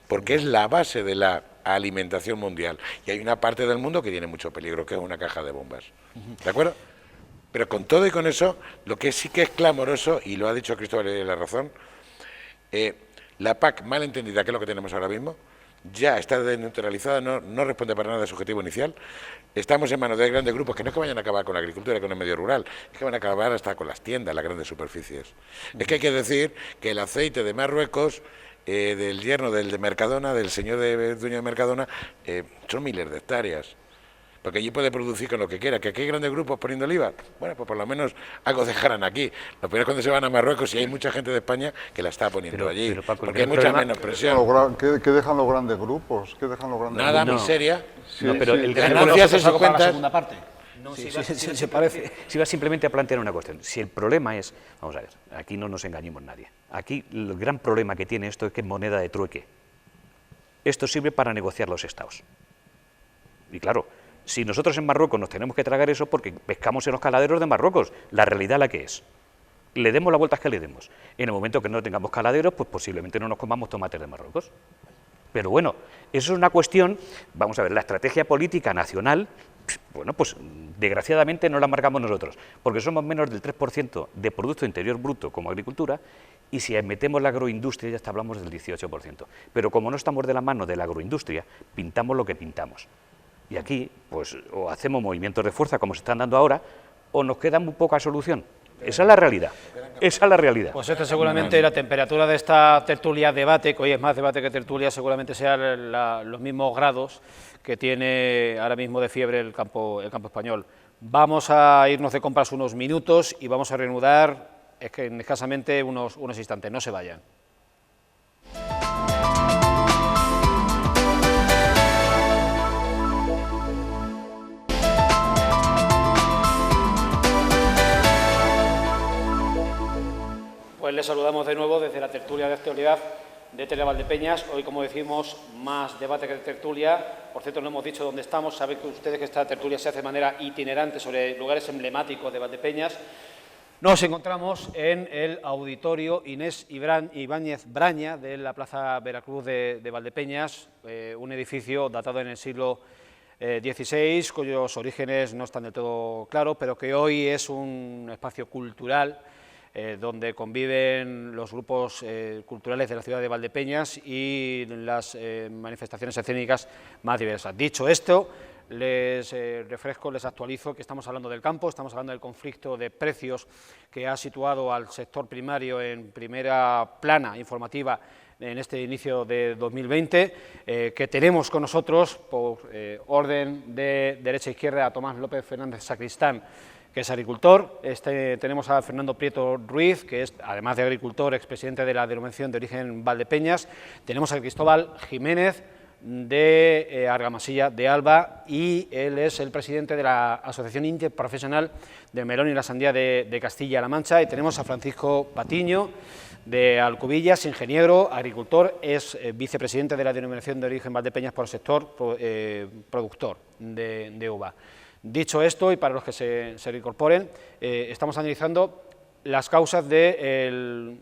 porque es la base de la alimentación mundial. Y hay una parte del mundo que tiene mucho peligro, que es una caja de bombas. ¿De acuerdo? Pero con todo y con eso, lo que sí que es clamoroso, y lo ha dicho Cristóbal y la razón, la PAC mal entendida, que es lo que tenemos ahora mismo, ya está desneutralizada, no responde para nada a su objetivo inicial. Estamos en manos de grandes grupos que no es que vayan a acabar con la agricultura y con el medio rural, es que van a acabar hasta con las tiendas, las grandes superficies. Es que hay que decir que el aceite de Marruecos, del yerno del de Mercadona, del señor dueño de Mercadona, son miles de hectáreas. Porque allí puede producir con lo que quiera. ¿Que aquí hay grandes grupos poniendo el IVA? Bueno, pues por lo menos algo dejarán aquí. Lo peor es cuando se van a Marruecos y hay mucha gente de España que la está poniendo allí. Pero Paco, porque hay mucha menos presión. ¿Qué dejan los grandes grupos? ¿Qué dejan los grandes Nada, grupos? miseria. Sí, no, pero sí. el Gran gran hace sus cuentas. La segunda parte. No, sí, se parece. Si va simplemente a plantear una cuestión. Si el problema es, vamos a ver, aquí no nos engañemos nadie. Aquí el gran problema que tiene esto es que es moneda de trueque. Esto sirve para negociar los estados. Y claro, si nosotros en Marruecos nos tenemos que tragar eso porque pescamos en los caladeros de Marruecos, la realidad la que es. Le demos las vueltas que le demos. En el momento que no tengamos caladeros, pues posiblemente no nos comamos tomates de Marruecos. Pero bueno, eso es una cuestión, vamos a ver, la estrategia política nacional, bueno, pues desgraciadamente no la marcamos nosotros, porque somos menos del 3% de Producto Interior Bruto como agricultura y si metemos la agroindustria ya hablamos del 18%. Pero como no estamos de la mano de la agroindustria, pintamos lo que pintamos. Y aquí, pues, o hacemos movimientos de fuerza como se están dando ahora, o nos queda muy poca solución. Esa es la realidad. Esa es la realidad. Pues seguramente la temperatura de esta tertulia debate, que hoy es más debate que tertulia, seguramente sean los mismos grados que tiene ahora mismo de fiebre el campo español. Vamos a irnos de compras unos minutos y vamos a reanudar en escasamente unos instantes. No se vayan. Pues les saludamos de nuevo desde la tertulia de actualidad de Televaldepeñas. Hoy, como decimos, más debate que tertulia. Por cierto, no hemos dicho dónde estamos. Saben que ustedes que esta tertulia se hace de manera itinerante sobre lugares emblemáticos de Valdepeñas. Nos encontramos en el auditorio Inés Ibáñez Braña de la Plaza Veracruz de Valdepeñas, un edificio datado en el siglo XVI, cuyos orígenes no están del todo claros, pero que hoy es un espacio cultural donde conviven los grupos culturales de la ciudad de Valdepeñas y las manifestaciones escénicas más diversas. Dicho esto, les refresco, les actualizo que estamos hablando del campo, estamos hablando del conflicto de precios que ha situado al sector primario en primera plana informativa en este inicio de 2020, que tenemos con nosotros, por orden de derecha a izquierda, a Tomás López Fernández Sacristán, que es agricultor. Tenemos a Fernando Prieto Ruiz, que es, además de agricultor, expresidente de la denominación de origen Valdepeñas. Tenemos a Cristóbal Jiménez, de Argamasilla de Alba, y él es el presidente de la Asociación Interprofesional del Melón y la Sandía de Castilla-La Mancha. Y tenemos a Francisco Patiño, de Alcubillas, ingeniero, agricultor, es vicepresidente de la denominación de origen Valdepeñas por el sector productor de uva. Dicho esto, y para los que se reincorporen, estamos analizando las causas del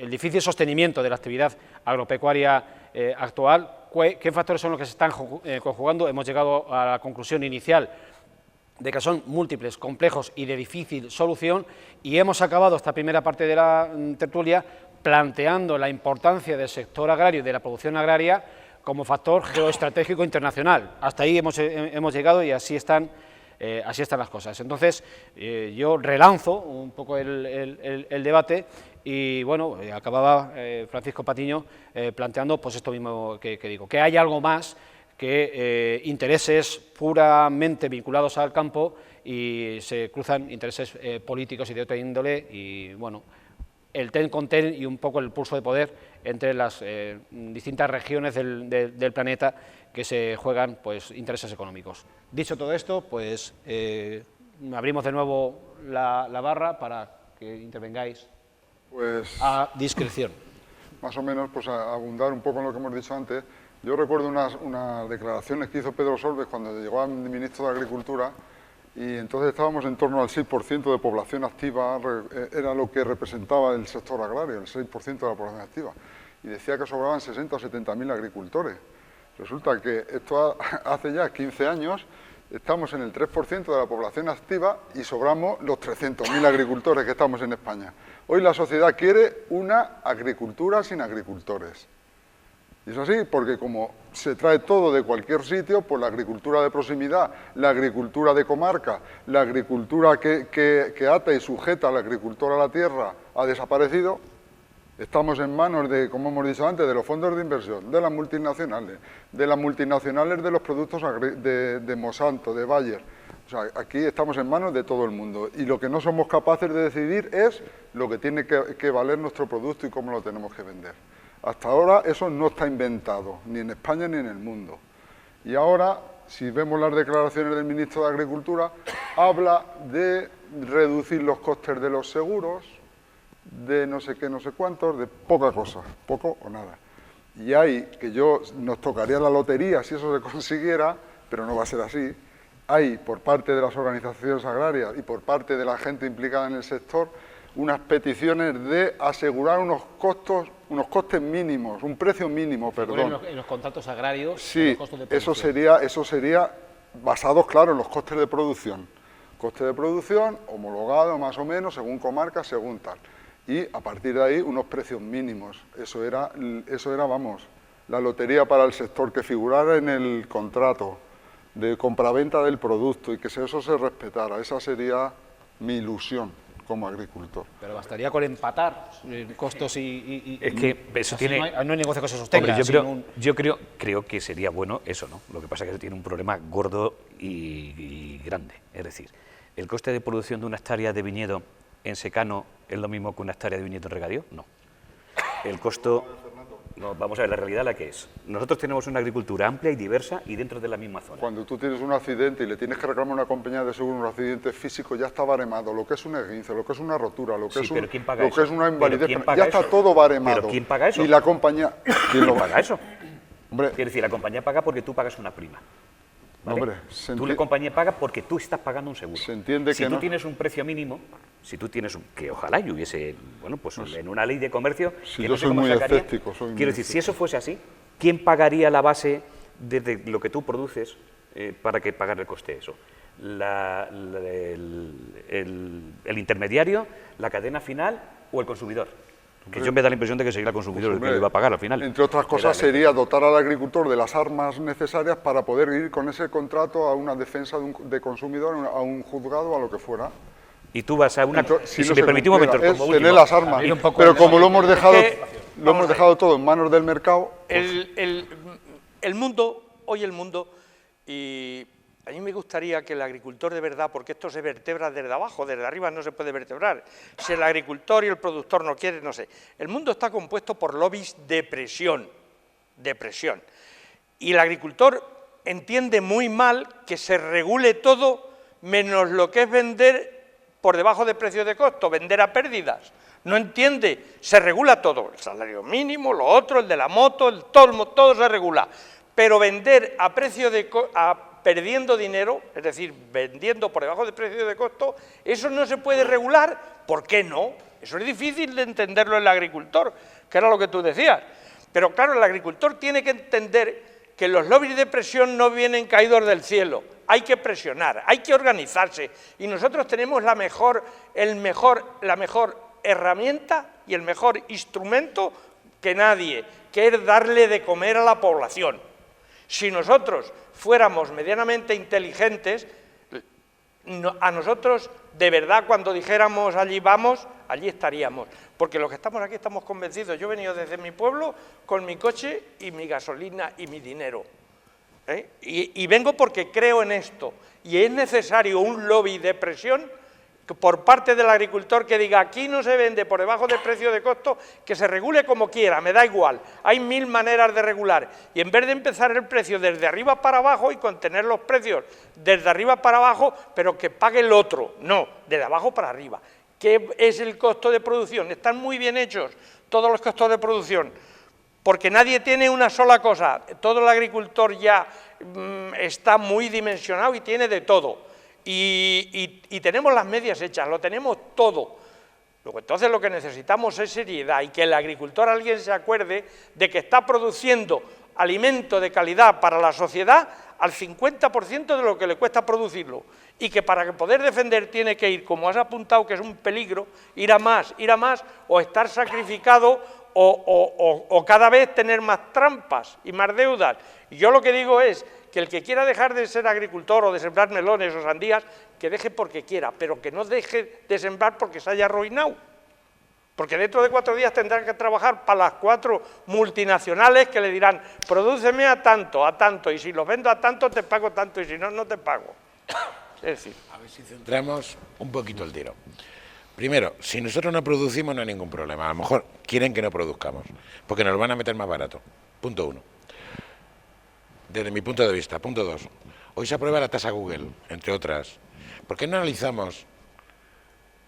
difícil sostenimiento de la actividad agropecuaria actual. ¿Qué factores son los que se están conjugando? Hemos llegado a la conclusión inicial de que son múltiples, complejos y de difícil solución, y hemos acabado esta primera parte de la tertulia planteando la importancia del sector agrario y de la producción agraria como factor geoestratégico internacional. Hasta ahí hemos llegado y así están las cosas. Entonces, yo relanzo un poco el debate y, bueno, acababa Francisco Patiño planteando pues esto mismo que digo, que hay algo más que intereses puramente vinculados al campo y se cruzan intereses políticos y de otra índole y, bueno, el ten con ten y un poco el pulso de poder entre las distintas regiones del planeta que se juegan pues intereses económicos. Dicho todo esto, pues abrimos de nuevo la barra para que intervengáis pues, a discreción. Más o menos, pues a abundar un poco en lo que hemos dicho antes. Yo recuerdo unas declaraciones que hizo Pedro Solbes cuando llegó a ministro de Agricultura, y entonces estábamos en torno al 6% de población activa, era lo que representaba el sector agrario, el 6% de la población activa, y decía que sobraban 60 o 70.000 agricultores. Resulta que esto hace ya 15 años, estamos en el 3% de la población activa y sobramos los 300.000 agricultores que estamos en España. Hoy la sociedad quiere una agricultura sin agricultores. Y es así, porque como se trae todo de cualquier sitio, pues la agricultura de proximidad, la agricultura de comarca, la agricultura que ata y sujeta a la agricultura a la tierra ha desaparecido. Estamos en manos de, como hemos dicho antes, de los fondos de inversión, de las multinacionales de los productos de Monsanto, de Bayer. O sea, aquí estamos en manos de todo el mundo y lo que no somos capaces de decidir es lo que tiene que valer nuestro producto y cómo lo tenemos que vender. Hasta ahora eso no está inventado, ni en España ni en el mundo. Y ahora, si vemos las declaraciones del ministro de Agricultura, habla de reducir los costes de los seguros, de no sé qué, no sé cuántos, de poca cosa, poco o nada. Y hay, nos tocaría la lotería si eso se consiguiera, pero no va a ser así, hay por parte de las organizaciones agrarias y por parte de la gente implicada en el sector unas peticiones de asegurar unos costes mínimos, un precio mínimo, perdón. En los contratos agrarios, sí, los costos de producción. Eso sería basados, claro, en los costes de producción. Coste de producción, homologado más o menos, según comarca, según tal. y a partir de ahí unos precios mínimos. Eso era, vamos, la lotería para el sector, que figurara en el contrato de compraventa del producto y que eso se respetara. Esa sería mi ilusión como agricultor. Pero bastaría con empatar costos y es que eso tiene... no hay negocio que se sostenga. Hombre, yo creo que sería bueno eso, ¿no? Lo que pasa es que tiene un problema gordo y grande. Es decir, el coste de producción de una hectárea de viñedo en secano es lo mismo que una hectárea de viñedo en regadío. No. El costo... No, vamos a ver la realidad la que es. Nosotros tenemos una agricultura amplia y diversa y dentro de la misma zona. Cuando tú tienes un accidente y le tienes que reclamar a una compañía de seguro un accidente físico, ya está baremado. Lo que es un esguince, lo que es una rotura, lo que, es, pero ¿quién paga eso? Que es una invalidez, ¿Quién ya está todo baremado. ¿Pero quién paga eso? Y la compañía... ¿Quién paga eso? Hombre, Quiere decir, la compañía paga porque tú pagas una prima. ¿Vale? Hombre, tú, la compañía, paga porque tú estás pagando un seguro. Se entiende si que tú no. tienes un precio mínimo, si tú tienes que ojalá yo hubiese, bueno, pues en una ley de comercio... Si que yo no sé soy cómo muy sacaría, escéptico. Quiero decir, si eso fuese así, ¿quién pagaría la base de lo que tú produces para que pagar el coste de eso? El intermediario, la cadena final o el consumidor. Que yo me da la impresión de que sería el consumidor el que lo iba a pagar al final. Entre otras cosas sería dotar al agricultor de las armas necesarias para poder ir con ese contrato a una defensa de consumidor, a un juzgado, a lo que fuera. Y tú vas a una... Si me permitís un momento, es tener las armas, pero como lo hemos dejado todo en manos del mercado... El mundo, hoy el mundo, y a mí me gustaría que el agricultor de verdad, porque esto se vertebra desde abajo, desde arriba no se puede vertebrar, si el agricultor y el productor no quieren, no sé. El mundo está compuesto por lobbies de presión, y el agricultor entiende muy mal que se regule todo menos lo que es vender por debajo de precios de costo, vender a pérdidas. No entiende, se regula todo, el salario mínimo, lo otro, el de la moto, todo se regula, pero vender a precio de perdiendo dinero, es decir, vendiendo por debajo de precio de costo, eso no se puede regular. ¿Por qué no? Eso es difícil de entenderlo el agricultor, que era lo que tú decías. Pero claro, el agricultor tiene que entender que los lobbies de presión no vienen caídos del cielo. Hay que presionar, hay que organizarse. Y nosotros tenemos la mejor herramienta y el mejor instrumento que nadie, que es darle de comer a la población. Si nosotros fuéramos medianamente inteligentes, a nosotros, de verdad, cuando dijéramos allí vamos, allí estaríamos. Porque los que estamos aquí estamos convencidos. Yo he venido desde mi pueblo con mi coche y mi gasolina y mi dinero. Y vengo porque creo en esto. Y es necesario un lobby de presión por parte del agricultor que diga aquí no se vende por debajo del precio de costo, que se regule como quiera, me da igual, hay 1000 maneras de regular, y en vez de empezar el precio desde arriba para abajo y contener los precios desde arriba para abajo, pero que pague el otro, no, desde abajo para arriba. ¿Qué es el costo de producción? Están muy bien hechos todos los costos de producción, porque nadie tiene una sola cosa, todo el agricultor ya está muy dimensionado y tiene de todo. Y tenemos las medias hechas, lo tenemos todo. Luego, entonces lo que necesitamos es seriedad y que el agricultor, alguien se acuerde de que está produciendo alimento de calidad para la sociedad al 50% de lo que le cuesta producirlo, y que para poder defender tiene que ir, como has apuntado, que es un peligro, ir a más, o estar sacrificado, o cada vez tener más trampas y más deudas. Y yo lo que digo es que el que quiera dejar de ser agricultor o de sembrar melones o sandías, que deje porque quiera, pero que no deje de sembrar porque se haya arruinado. Porque dentro de 4 días tendrán que trabajar para las 4 multinacionales que le dirán, prodúceme a tanto, y si los vendo a tanto te pago tanto, y si no, no te pago. Es decir... A ver si centramos un poquito el tiro. Primero, si nosotros no producimos no hay ningún problema. A lo mejor quieren que no produzcamos, porque nos lo van a meter más barato. Punto 1. Desde mi punto de vista. Punto 2. Hoy se aprueba la tasa Google, entre otras. ¿Por qué no analizamos?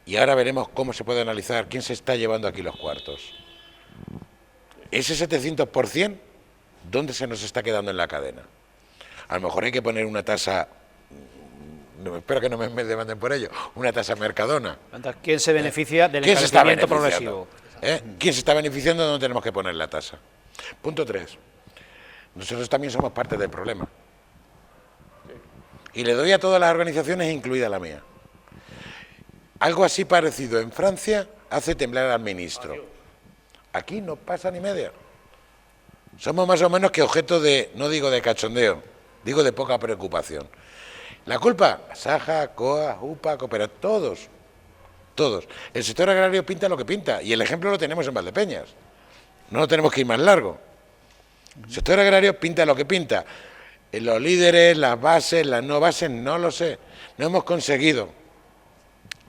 Y ahora veremos cómo se puede analizar quién se está llevando aquí los cuartos. Ese 700%, ¿dónde se nos está quedando en la cadena? A lo mejor hay que poner una tasa, espero que no me demanden por ello, una tasa Mercadona. ¿Quién se beneficia del encarecimiento progresivo? ¿Quién se está beneficiando de dónde tenemos que poner la tasa? Punto 3. Nosotros también somos parte del problema. Y le doy a todas las organizaciones, incluida la mía. Algo así parecido en Francia hace temblar al ministro. Aquí no pasa ni media. Somos más o menos que objeto de, no digo de cachondeo, digo de poca preocupación. La culpa, Saja, COA, UPA, Coopera, todos. El sector agrario pinta lo que pinta, y el ejemplo lo tenemos en Valdepeñas. No tenemos que ir más largo. El sector agrario pinta lo que pinta. Los líderes, las bases, las no bases, no lo sé. No hemos conseguido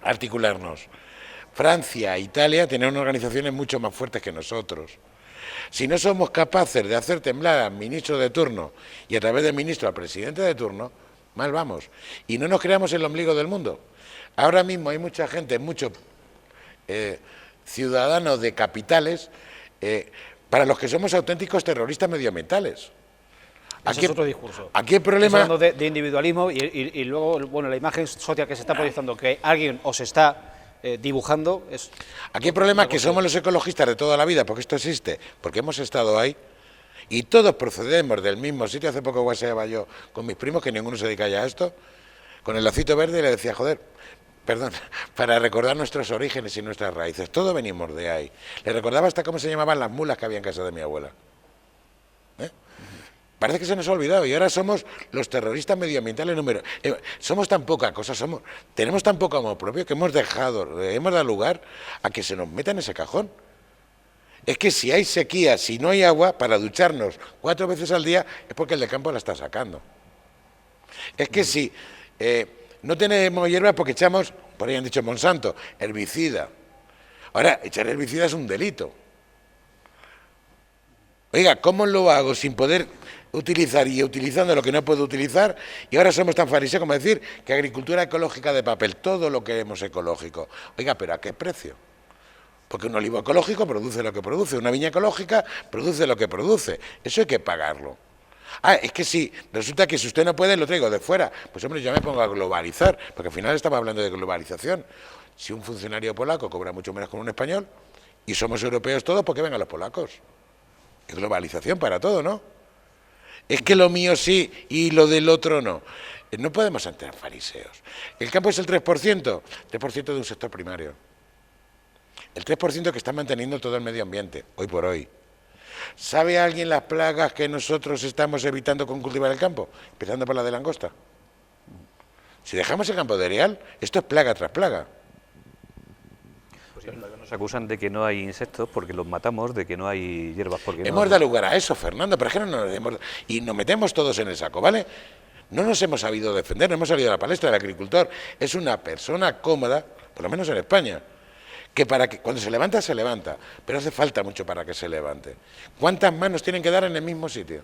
articularnos. Francia e Italia tienen unas organizaciones mucho más fuertes que nosotros. Si no somos capaces de hacer temblar al ministro de turno y a través del ministro al presidente de turno, mal vamos. Y no nos creamos el ombligo del mundo. Ahora mismo hay mucha gente, muchos ciudadanos de capitales, para los que somos auténticos terroristas medioambientales. Ese es otro discurso. Aquí el problema... Estamos hablando de individualismo y luego, bueno, la imagen social que se está proyectando, que alguien os está dibujando... Aquí el problema es que somos los ecologistas de toda la vida, porque esto existe, porque hemos estado ahí, y todos procedemos del mismo sitio. Hace poco guaseaba yo con mis primos, que ninguno se dedica ya a esto, con el lacito verde, y le decía, joder, perdón, para recordar nuestros orígenes y nuestras raíces, todos venimos de ahí. Le recordaba hasta cómo se llamaban las mulas que había en casa de mi abuela. Parece que se nos ha olvidado, y ahora somos los terroristas medioambientales número... somos tan poca cosa, tenemos tan poco amor propio que hemos dado lugar a que se nos meta en ese cajón. Es que si hay sequía, si no hay agua, para ducharnos 4 veces al día, es porque el de campo la está sacando. Es que si no tenemos hierba, porque echamos, por ahí han dicho Monsanto, herbicida. Ahora, echar herbicida es un delito. Oiga, ¿cómo lo hago sin poder utilizar y utilizando lo que no puedo utilizar? Y ahora somos tan fariseos como decir que agricultura ecológica de papel, todo lo queremos ecológico. Oiga, ¿pero a qué precio? Porque un olivo ecológico produce lo que produce, una viña ecológica produce lo que produce. Eso hay que pagarlo. Ah, es que sí, resulta que si usted no puede, lo traigo de fuera. Pues hombre, yo me pongo a globalizar, porque al final estamos hablando de globalización. Si un funcionario polaco cobra mucho menos que un español, y somos europeos todos, ¿por qué vengan los polacos? Es globalización para todo, ¿no? Es que lo mío sí y lo del otro no. No podemos ser fariseos. El campo es el 3% de un sector primario. El 3% que está manteniendo todo el medio ambiente, hoy por hoy. ¿Sabe alguien las plagas que nosotros estamos evitando con cultivar el campo? Empezando por la de langosta. Si dejamos el campo de cereal, esto es plaga tras plaga. Nos acusan de que no hay insectos porque los matamos, de que no hay hierbas porque hemos dado lugar a eso, Fernando, pero es que no nos hemos... Y nos metemos todos en el saco, ¿vale? No nos hemos sabido defender, no hemos salido a la palestra. El agricultor es una persona cómoda, por lo menos en España, que cuando se levanta, pero hace falta mucho para que se levante. ¿Cuántas manos tienen que dar en el mismo sitio?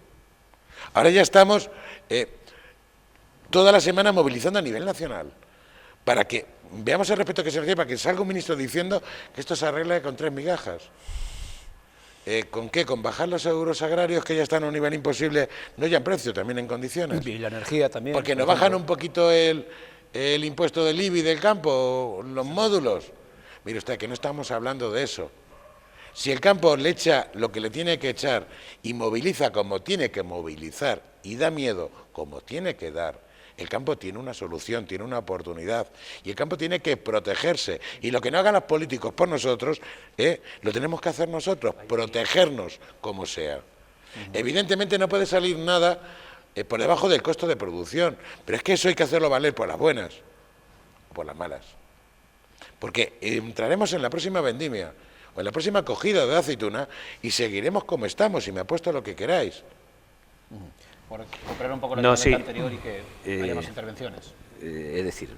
Ahora ya estamos toda la semana movilizando a nivel nacional, para que veamos el respeto que se requiere, para que salga un ministro diciendo que esto se arregla con 3 migajas. ¿Con qué? ¿Con bajar los seguros agrarios, que ya están a un nivel imposible, no ya en precio, también en condiciones? Y la energía también. Porque nos bajan un poquito el impuesto del IBI del campo, los módulos. Mire usted, que no estamos hablando de eso. Si el campo le echa lo que le tiene que echar y moviliza como tiene que movilizar y da miedo como tiene que dar, el campo tiene una solución, tiene una oportunidad, y el campo tiene que protegerse. Y lo que no hagan los políticos por nosotros, lo tenemos que hacer nosotros, protegernos como sea. Evidentemente no puede salir nada por debajo del costo de producción, pero es que eso hay que hacerlo valer por las buenas o por las malas. Porque entraremos en la próxima vendimia o en la próxima cogida de aceituna y seguiremos como estamos, y me apuesto a lo que queráis. Por comprar un poco la anterior y que haya más intervenciones. Es decir,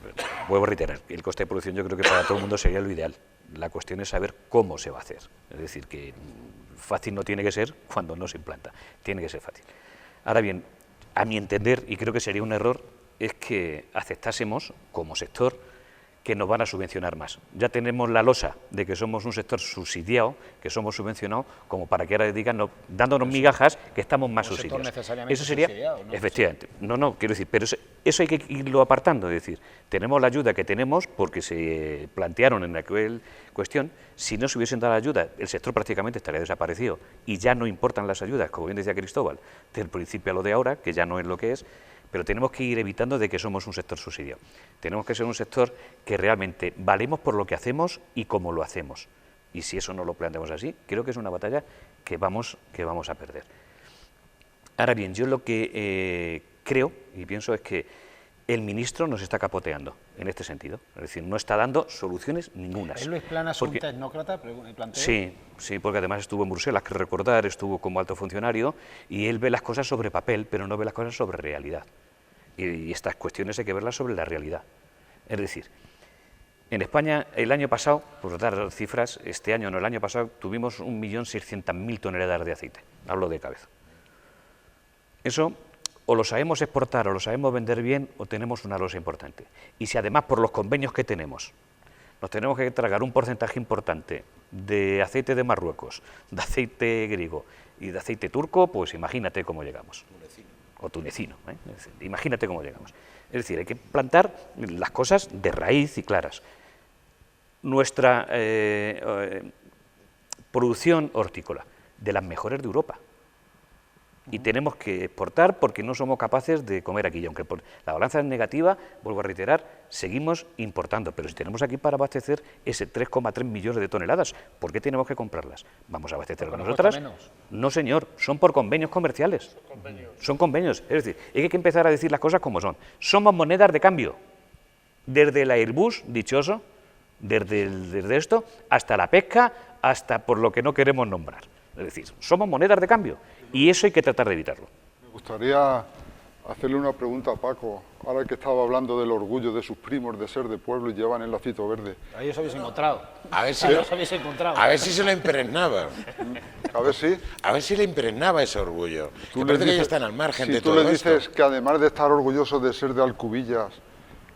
vuelvo a reiterar, el coste de producción yo creo que para todo el mundo sería lo ideal. La cuestión es saber cómo se va a hacer. Es decir, que fácil no tiene que ser cuando no se implanta, tiene que ser fácil. Ahora bien, a mi entender, y creo que sería un error, es que aceptásemos como sector que nos van a subvencionar más. Ya tenemos la losa de que somos un sector subsidiado, que somos subvencionados, como para que ahora digan, dándonos migajas, que estamos más subsidiados. Eso sería, ¿no? Efectivamente, quiero decir, pero eso hay que irlo apartando, es decir, tenemos la ayuda que tenemos porque se plantearon en aquella cuestión. Si no se hubiesen dado la ayuda, el sector prácticamente estaría desaparecido y ya no importan las ayudas, como bien decía Cristóbal, del principio a lo de ahora, que ya no es lo que es. pero tenemos que ir evitando de que somos un sector subsidiado. Tenemos que ser un sector que realmente valemos por lo que hacemos y cómo lo hacemos. Y si eso no lo planteamos así, creo que es una batalla que vamos a perder. Ahora bien, yo lo que creo y pienso es que el ministro nos está capoteando en este sentido, es decir, no está dando soluciones ningunas. ¿Es Luis Planas un tecnócrata? Sí, porque además estuvo en Bruselas, que recordar, estuvo como alto funcionario, y él ve las cosas sobre papel, pero no ve las cosas sobre realidad. Y estas cuestiones hay que verlas sobre la realidad. Es decir, en España, el año pasado, por dar cifras, este año no, el año pasado tuvimos 1.600.000 toneladas de aceite, hablo de cabeza. Eso o lo sabemos exportar o lo sabemos vender bien o tenemos una losa importante. Y si además por los convenios que tenemos nos tenemos que tragar un porcentaje importante de aceite de Marruecos, de aceite griego y de aceite turco, pues imagínate cómo llegamos. O tunecino, imagínate cómo llegamos. Es decir, hay que plantar las cosas de raíz y claras. Nuestra producción hortícola, de las mejores de Europa. Y tenemos que exportar porque no somos capaces de comer aquí. Y aunque la balanza es negativa, vuelvo a reiterar, seguimos importando. Pero si tenemos aquí para abastecer ese 3,3 millones de toneladas, ¿por qué tenemos que comprarlas? ¿Vamos a abastecerlas nosotras? No, señor, son por convenios comerciales. Son convenios. Es decir, hay que empezar a decir las cosas como son. Somos monedas de cambio. Desde el Airbus, dichoso, desde esto, hasta la pesca, hasta por lo que no queremos nombrar. Es decir, somos monedas de cambio y eso hay que tratar de evitarlo. Me gustaría hacerle una pregunta a Paco, ahora que estaba hablando del orgullo de sus primos de ser de pueblo y llevan el lacito verde. Ahí os habéis encontrado. A ver si, os habéis encontrado. A ver si se lo impregnaba. A ver si. A ver si le impregnaba ese orgullo. Me parece que ya están al margen de todo esto. esto. Si tú le dices que además de estar orgullosos de ser de Alcubillas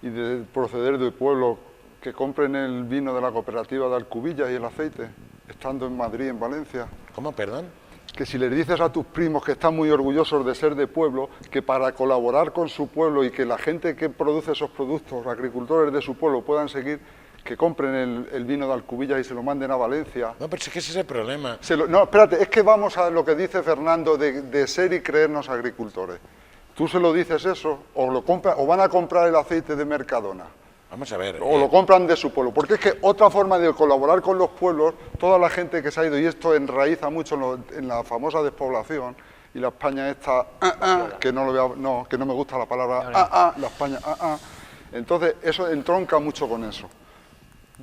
y de proceder de pueblo, que compren el vino de la cooperativa de Alcubillas y el aceite, estando en Madrid, en Valencia. ¿Cómo, perdón? Que si les dices a tus primos que están muy orgullosos de ser de pueblo, que para colaborar con su pueblo y que la gente que produce esos productos, los agricultores de su pueblo, puedan seguir, que compren el vino de Alcubillas y se lo manden a Valencia. No, pero es que ese es el problema. No, espérate, es que vamos a lo que dice Fernando de ser y creernos agricultores. Tú se lo dices eso, o van a comprar el aceite de Mercadona. Vamos a ver. O lo compran de su pueblo, porque es que otra forma de colaborar con los pueblos, toda la gente que se ha ido, y esto enraiza mucho en la famosa despoblación, y la España esta, que no me gusta la palabra la España, entonces eso entronca mucho con eso,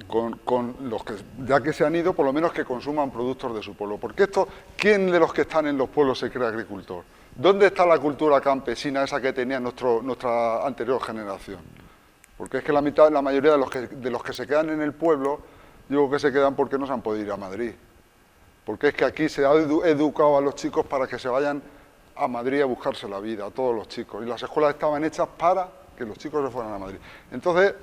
con los que, ya que se han ido, por lo menos que consuman productos de su pueblo, porque ¿quién de los que están en los pueblos se cree agricultor? ¿Dónde está la cultura campesina esa que tenía nuestra anterior generación? Porque es que la mayoría de los que se quedan en el pueblo, digo que se quedan porque no se han podido ir a Madrid. Porque es que aquí se ha educado a los chicos para que se vayan a Madrid a buscarse la vida, a todos los chicos. Y las escuelas estaban hechas para que los chicos se fueran a Madrid. Entonces,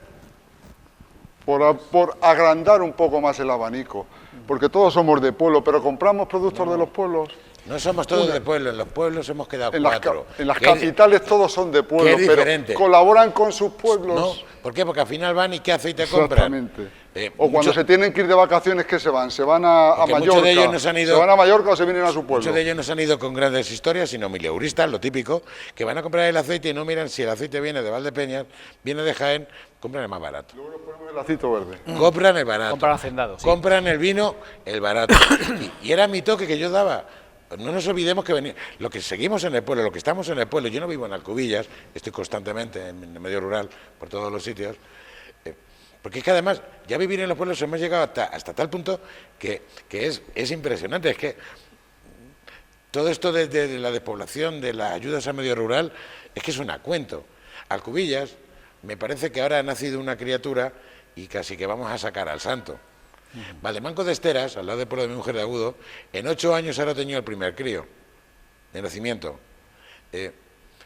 por agrandar un poco más el abanico, porque todos somos de pueblo, pero compramos productos de los pueblos. No somos todos de pueblo, en los pueblos hemos quedado cuatro. En las capitales todos son de pueblo, pero colaboran con sus pueblos. No, ¿por qué? Porque al final van y ¿qué aceite compran? Exactamente. O cuando se tienen que ir de vacaciones, ¿qué se van? Se van a Mallorca. Muchos de ellos nos han ido, se van a Mallorca o se vienen a su pueblo. Muchos de ellos no se han ido con grandes historias, sino mileuristas, lo típico, que van a comprar el aceite y no miran si el aceite viene de Valdepeñas, viene de Jaén, compran el más barato. Luego nos ponemos el acito verde. Compran el barato. Compran hacendado, sí. Compran el vino, el barato. Y era mi toque que yo daba. No nos olvidemos que lo que seguimos en el pueblo, lo que estamos en el pueblo, yo no vivo en Alcubillas, estoy constantemente en el medio rural, por todos los sitios, porque es que además, ya vivir en los pueblos hemos llegado hasta tal punto que es impresionante, es que todo esto de la despoblación, de las ayudas al medio rural, es que suena a cuento. Alcubillas, me parece que ahora ha nacido una criatura y casi que vamos a sacar al santo. Valdemanco de Esteras, al lado del pueblo de mi mujer de Agudo, en 8 años ahora ha tenido el primer crío, de nacimiento.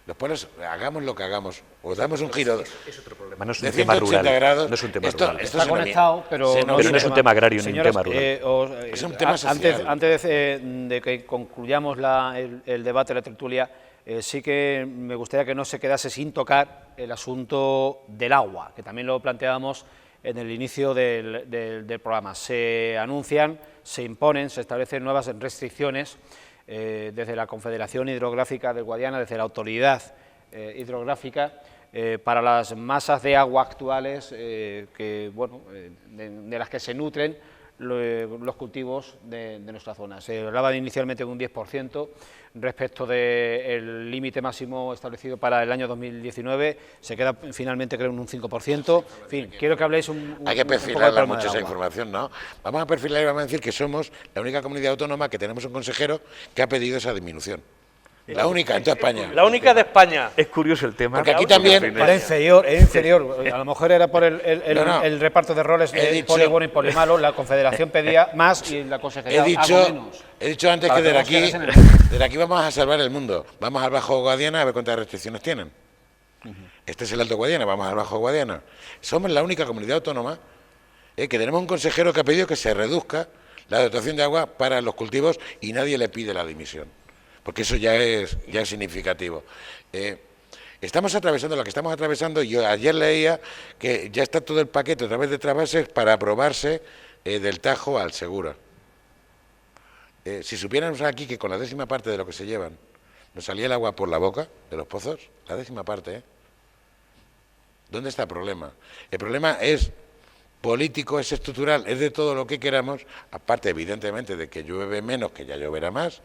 Los pueblos, hagamos lo que hagamos, o damos un giro es otro problema, no es un de tema 180 rural, grados. No es un tema rural. Está conectado, pero no es un tema agrario ni un tema rural. Es un tema social. Antes de que concluyamos el debate, la tertulia, sí que me gustaría que no se quedase sin tocar el asunto del agua, que también lo planteábamos en el inicio del programa. Se anuncian, se imponen, se establecen nuevas restricciones desde la Confederación Hidrográfica del Guadiana, desde la autoridad hidrográfica para las masas de agua actuales que, bueno, de las que se nutren los cultivos de nuestra zona. Se hablaba inicialmente de un 10%, respecto del límite máximo establecido para el año 2019, se queda finalmente creo en un 5%. En fin, quiero que habléis Hay que perfilarla mucho esa información, ¿no? Vamos a perfilar y vamos a decir que somos la única comunidad autónoma que tenemos un consejero que ha pedido esa disminución. La única en toda España. La única de España. Es curioso el tema. Porque aquí también... Era inferior. A lo mejor era por el reparto de roles de poli bueno y poli malo. La Confederación pedía más y la Consejería algo menos. He dicho antes que desde aquí vamos a salvar el mundo. Vamos al Bajo Guadiana a ver cuántas restricciones tienen. Este es el Alto Guadiana, vamos al Bajo Guadiana. Somos la única comunidad autónoma que tenemos un consejero que ha pedido que se reduzca la dotación de agua para los cultivos y nadie le pide la dimisión. Porque eso ya es significativo. Estamos atravesando lo que estamos atravesando. Yo ayer leía que ya está todo el paquete a través de trasvases para aprobarse del Tajo al Segura. Si supiéramos aquí que con la 10ª parte de lo que se llevan nos salía el agua por la boca de los pozos, la 10ª parte, ¿dónde está el problema? El problema es político, es estructural, es de todo lo que queramos, aparte evidentemente de que llueve menos, que ya lloverá más,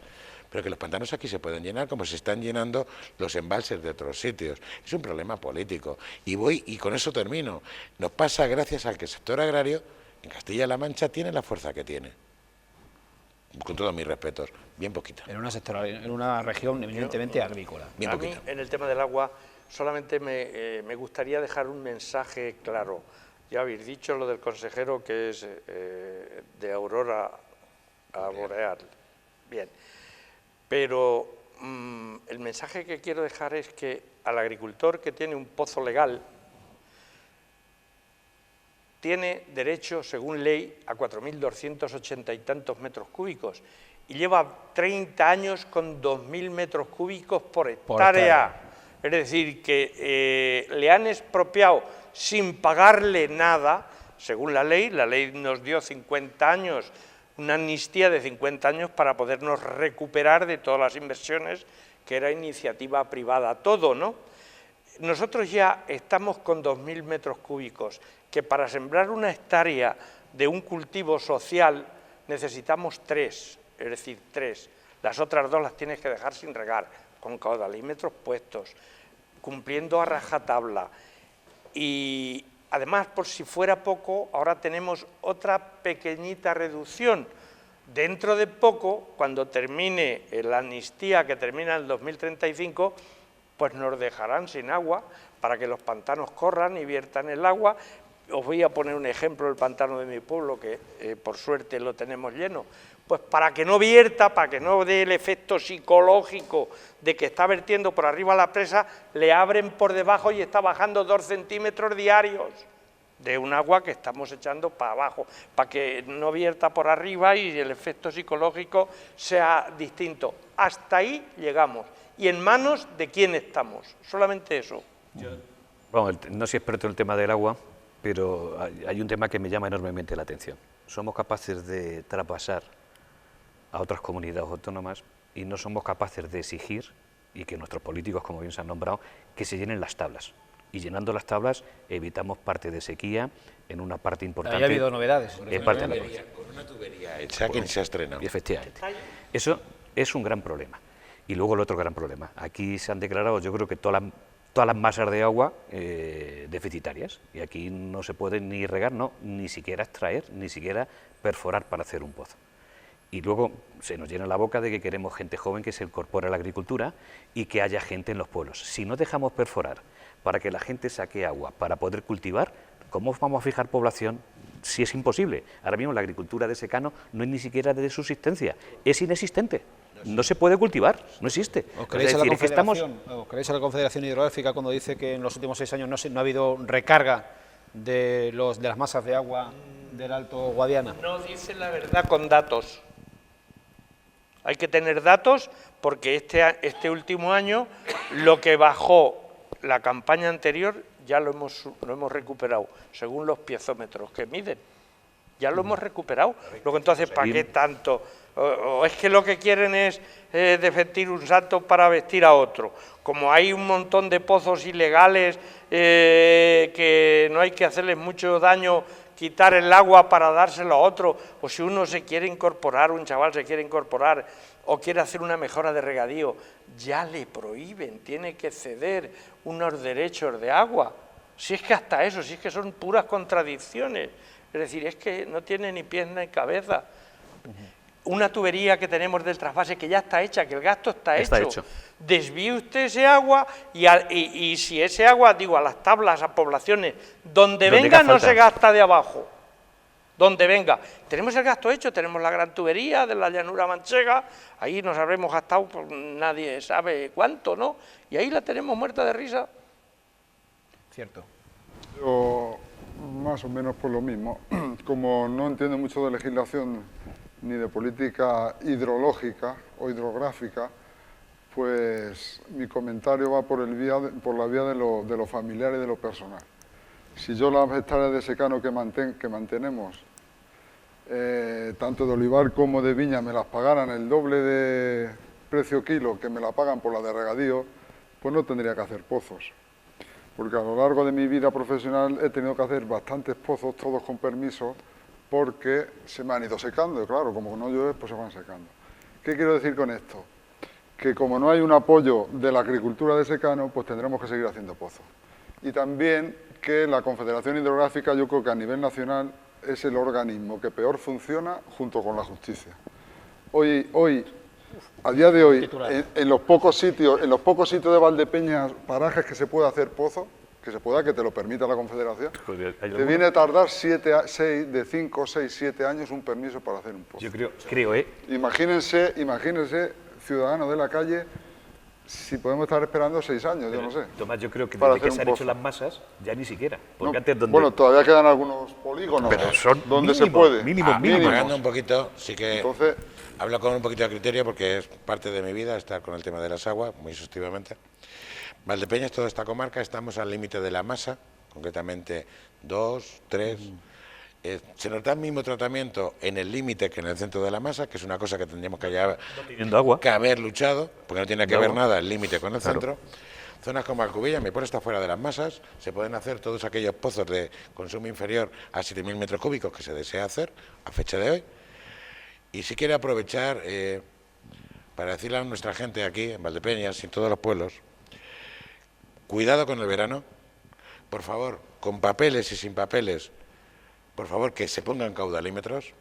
pero que los pantanos aquí se pueden llenar como se están llenando los embalses de otros sitios. Es un problema político. Y con eso termino. Nos pasa gracias a que el sector agrario en Castilla-La Mancha tiene la fuerza que tiene. Con todos mis respetos, bien poquita. En una región evidentemente agrícola. Bien poquita. A mí, en el tema del agua, solamente me gustaría dejar un mensaje claro. Ya habéis dicho lo del consejero que es de Aurora a Boreal. Bien. Pero el mensaje que quiero dejar es que al agricultor que tiene un pozo legal tiene derecho, según ley, a 4.280 y tantos metros cúbicos y lleva 30 años con 2.000 metros cúbicos por hectárea. Es decir, que le han expropiado sin pagarle nada, según la ley nos dio 50 años, una amnistía de 50 años para podernos recuperar de todas las inversiones que era iniciativa privada, todo, ¿no? Nosotros ya estamos con 2.000 metros cúbicos, que para sembrar una hectárea de un cultivo social necesitamos 3, es decir, 3. Las otras 2 las tienes que dejar sin regar, con caudalímetros puestos, cumpliendo a rajatabla. Y además, por si fuera poco, ahora tenemos otra pequeñita reducción. Dentro de poco, cuando termine la amnistía, que termina en el 2035, pues nos dejarán sin agua para que los pantanos corran y viertan el agua. Os voy a poner un ejemplo del pantano de mi pueblo, que por suerte lo tenemos lleno. Pues para que no vierta, para que no dé el efecto psicológico de que está vertiendo por arriba la presa, le abren por debajo y está bajando 2 centímetros diarios de un agua que estamos echando para abajo, para que no vierta por arriba y el efecto psicológico sea distinto. Hasta ahí llegamos. ¿Y en manos de quién estamos? Solamente eso. Bueno, no soy experto en el tema del agua, pero hay un tema que me llama enormemente la atención. Somos capaces de traspasar a otras comunidades autónomas y no somos capaces de exigir, y que nuestros políticos, como bien se han nombrado, que se llenen las tablas. Y llenando las tablas evitamos parte de sequía en una parte importante. Ha habido novedades. Con una tubería hecha que se ha estrenado. Efectivamente. Eso es un gran problema. Y luego el otro gran problema. Aquí se han declarado, yo creo que todas las masas de agua deficitarias. Y aquí no se puede ni regar, ni siquiera extraer, ni siquiera perforar para hacer un pozo. Y luego se nos llena la boca de que queremos gente joven que se incorpore a la agricultura y que haya gente en los pueblos. Si no dejamos perforar para que la gente saque agua para poder cultivar, ¿cómo vamos a fijar población si es imposible? Ahora mismo la agricultura de secano no es ni siquiera de subsistencia, es inexistente. No se puede cultivar, no existe. ¿Os creéis a la Confederación Hidrográfica cuando dice que en los últimos 6 años no ha habido recarga de las masas de agua del Alto Guadiana? No dice la verdad con datos. Hay que tener datos porque este último año lo que bajó la campaña anterior ya lo hemos recuperado, según los piezómetros que miden. ya lo hemos recuperado. Luego entonces, ¿para qué tanto? O es que lo que quieren es vestir un santo para vestir a otro. Como hay un montón de pozos ilegales que no hay que hacerles mucho daño, quitar el agua para dárselo a otro, o si uno se quiere incorporar, un chaval se quiere incorporar o quiere hacer una mejora de regadío, ya le prohíben, tiene que ceder unos derechos de agua. Si es que hasta eso, si es que son puras contradicciones, es decir, es que no tiene ni pies ni cabeza. Una tubería que tenemos del trasvase que ya está hecha, que el gasto está hecho. Desvíe usted ese agua y si ese agua, digo, a las tablas, a poblaciones, donde venga no se gasta de abajo, donde venga. Tenemos el gasto hecho, tenemos la gran tubería de la llanura manchega, ahí nos habremos gastado, pues, nadie sabe cuánto, ¿no? Y ahí la tenemos muerta de risa. Cierto. Yo, más o menos por lo mismo, como no entiendo mucho de legislación ni de política hidrológica o hidrográfica, pues mi comentario va por la vía de lo familiar y de lo personal. Si yo las hectáreas de secano que mantenemos, tanto de olivar como de viña, me las pagaran el doble de precio kilo que me la pagan por la de regadío, pues no tendría que hacer pozos. Porque a lo largo de mi vida profesional he tenido que hacer bastantes pozos, todos con permiso, porque se me han ido secando, y claro, como no llueve, pues se van secando. ¿Qué quiero decir con esto? Que como no hay un apoyo de la agricultura de secano, pues tendremos que seguir haciendo pozos. Y también que la Confederación Hidrográfica, yo creo que a nivel nacional es el organismo que peor funciona junto con la justicia. Hoy a día de hoy, en los pocos sitios de Valdepeñas, parajes que se puede hacer pozo, que te lo permita la Confederación, te viene a tardar 5, 6, 7 años un permiso para hacer un pozo. Yo creo, Imagínense, ciudadanos de la calle, si podemos estar esperando 6 años, yo no sé. Tomás, yo creo que desde que se han hecho las masas, ya ni siquiera. Porque antes donde... Bueno, todavía quedan algunos polígonos, pero son donde mínimos, se puede. Mínimos. Pagando un poquito, sí que Entonces, hablo con un poquito de criterio porque es parte de mi vida estar con el tema de las aguas, muy exhaustivamente. Valdepeñas, toda esta comarca, estamos al límite de la masa, concretamente 2, 3... se nos da el mismo tratamiento en el límite que en el centro de la masa, que es una cosa que tendríamos que haber luchado, porque no tiene que ver nada el límite con el centro. Zonas como Alcubilla, mi pueblo está fuera de las masas, se pueden hacer todos aquellos pozos de consumo inferior a 7.000 metros cúbicos que se desea hacer a fecha de hoy. Y si quiere aprovechar para decirle a nuestra gente aquí, en Valdepeñas y en todos los pueblos, cuidado con el verano, por favor, con papeles y sin papeles, por favor, que se pongan caudalímetros.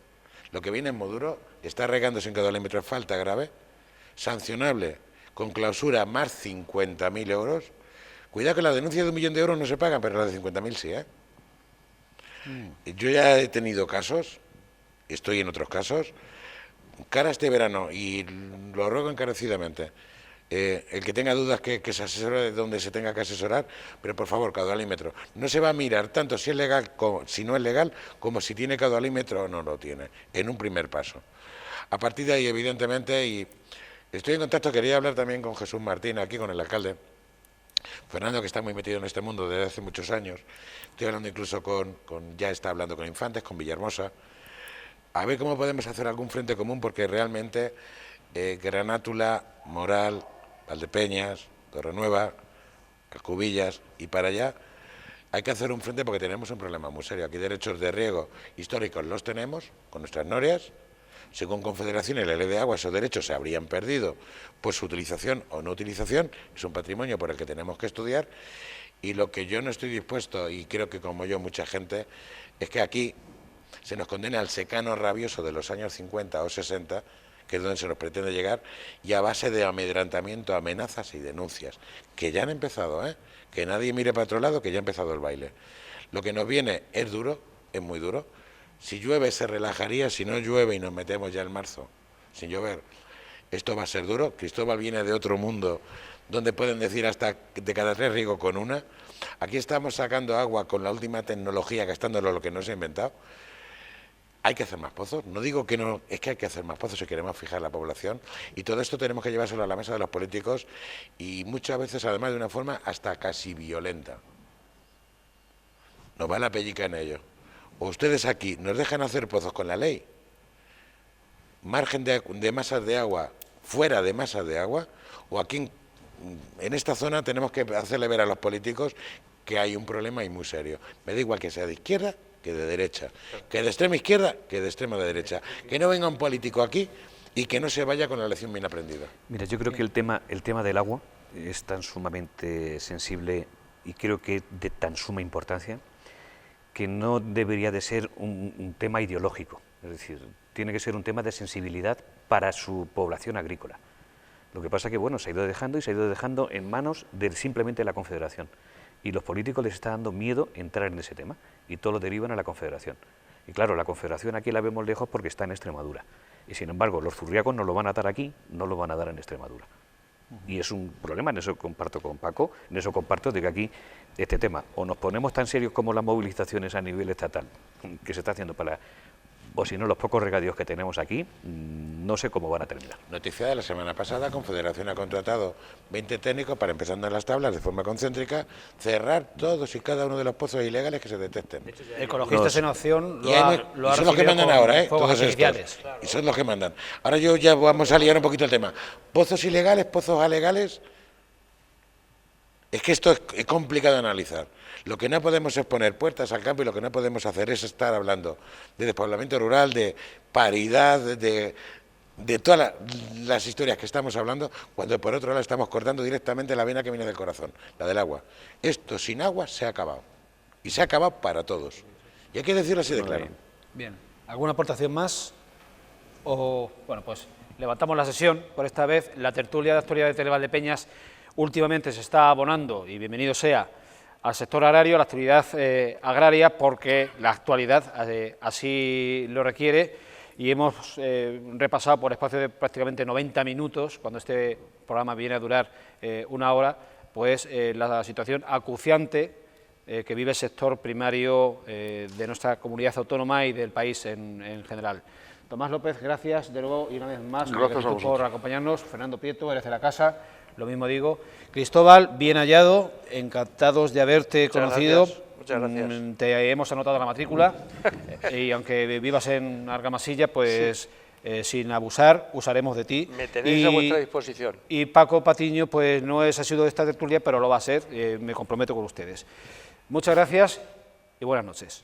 Lo que viene en Moduro está regando sin caudalímetros, falta grave, sancionable, con clausura más 50.000 euros. Cuidado que las denuncias de 1 millón de euros no se pagan, pero las de 50.000 sí, ¿eh? Yo ya he tenido casos, estoy en otros casos, cara a este verano, y lo ruego encarecidamente, el que tenga dudas que se asesore de donde se tenga que asesorar, pero por favor, caudalímetro. No se va a mirar tanto si es legal como si no es legal, como si tiene caudalímetro o no lo tiene, en un primer paso. A partir de ahí, evidentemente, y estoy en contacto, quería hablar también con Jesús Martín, aquí con el alcalde, Fernando, que está muy metido en este mundo desde hace muchos años. Estoy hablando incluso ya está hablando con Infantes, con Villahermosa, a ver cómo podemos hacer algún frente común, porque realmente Granátula, Moral, Valdepeñas, Torrenueva, Alcubillas y para allá hay que hacer un frente porque tenemos un problema muy serio. Aquí derechos de riego históricos los tenemos con nuestras norias. Según Confederación y la Ley de Agua, esos derechos se habrían perdido, pues su utilización o no utilización es un patrimonio por el que tenemos que estudiar. Y lo que yo no estoy dispuesto, y creo que como yo mucha gente, es que aquí se nos condena al secano rabioso de los años 50 o 60, que es donde se nos pretende llegar, y a base de amedrentamiento, amenazas y denuncias, que ya han empezado, que nadie mire para otro lado, que ya ha empezado el baile. Lo que nos viene es duro, es muy duro. Si llueve se relajaría, si no llueve y nos metemos ya en marzo, sin llover, esto va a ser duro. Cristóbal viene de otro mundo, donde pueden decir hasta de cada 3 riego con una. Aquí estamos sacando agua con la última tecnología, gastándolo lo que no se ha inventado. Hay que hacer más pozos, no digo que no, es que hay que hacer más pozos si queremos fijar la población, y todo esto tenemos que llevárselo a la mesa de los políticos, y muchas veces además de una forma hasta casi violenta. Nos va la pellica en ello. o ustedes aquí nos dejan hacer pozos con la ley, margen de masas de agua, fuera de masas de agua, o aquí en esta zona tenemos que hacerle ver a los políticos que hay un problema y muy serio. Me da igual que sea de izquierda que de derecha, que de extrema izquierda que de extrema derecha, que no venga un político aquí y que no se vaya con la lección bien aprendida. Mira, yo creo que el tema del agua es tan sumamente sensible y creo que de tan suma importancia que no debería de ser un tema ideológico, es decir, tiene que ser un tema de sensibilidad para su población agrícola. Lo que pasa es que, bueno, se ha ido dejando y se ha ido dejando en manos de simplemente la Confederación. Y los políticos les está dando miedo entrar en ese tema y todo lo derivan a la Confederación. Y claro, la Confederación aquí la vemos lejos porque está en Extremadura. Y sin embargo, los zurriacos no lo van a dar aquí, no lo van a dar en Extremadura. Y es un problema, en eso comparto con Paco, en eso comparto de que aquí este tema, o nos ponemos tan serios como las movilizaciones a nivel estatal, que se está haciendo para... o si no, los pocos regadíos que tenemos aquí, no sé cómo van a terminar. Noticia de la semana pasada, Confederación ha contratado 20 técnicos para, empezando en las tablas de forma concéntrica, cerrar todos y cada uno de los pozos ilegales que se detecten. Ecologistas en Acción Y son los que mandan ahora, todos estos. Claro. Y son los que mandan. Ahora ya vamos a liar un poquito el tema. Pozos ilegales, pozos alegales. Es que esto es complicado de analizar. Lo que no podemos es poner puertas al campo y lo que no podemos hacer es estar hablando de despoblamiento rural, de paridad, de todas las historias que estamos hablando, cuando por otro lado estamos cortando directamente la vena que viene del corazón, la del agua. Esto sin agua se ha acabado. Y se ha acabado para todos. Y hay que decirlo así de claro. Bien, ¿alguna aportación más? O, bueno, pues levantamos la sesión por esta vez. La tertulia de actualidad de Televaldepeñas últimamente se está abonando, y bienvenido sea, al sector agrario, a la actividad agraria, porque la actualidad así lo requiere, y hemos repasado por espacio de prácticamente 90 minutos, cuando este programa viene a durar una hora, pues la situación acuciante que vive el sector primario de nuestra comunidad autónoma y del país en general. Tomás López, gracias de nuevo y una vez más por acompañarnos. Fernando Prieto, eres de la casa, lo mismo digo. Cristóbal, bien hallado, encantados de haberte conocido. Muchas gracias. Te hemos anotado la matrícula y aunque vivas en Argamasilla, pues sin abusar, usaremos de ti. Me tenéis a vuestra disposición. Y Paco Patiño, pues no es asiduo de esta tertulia, pero lo va a ser, me comprometo con ustedes. Muchas gracias y buenas noches.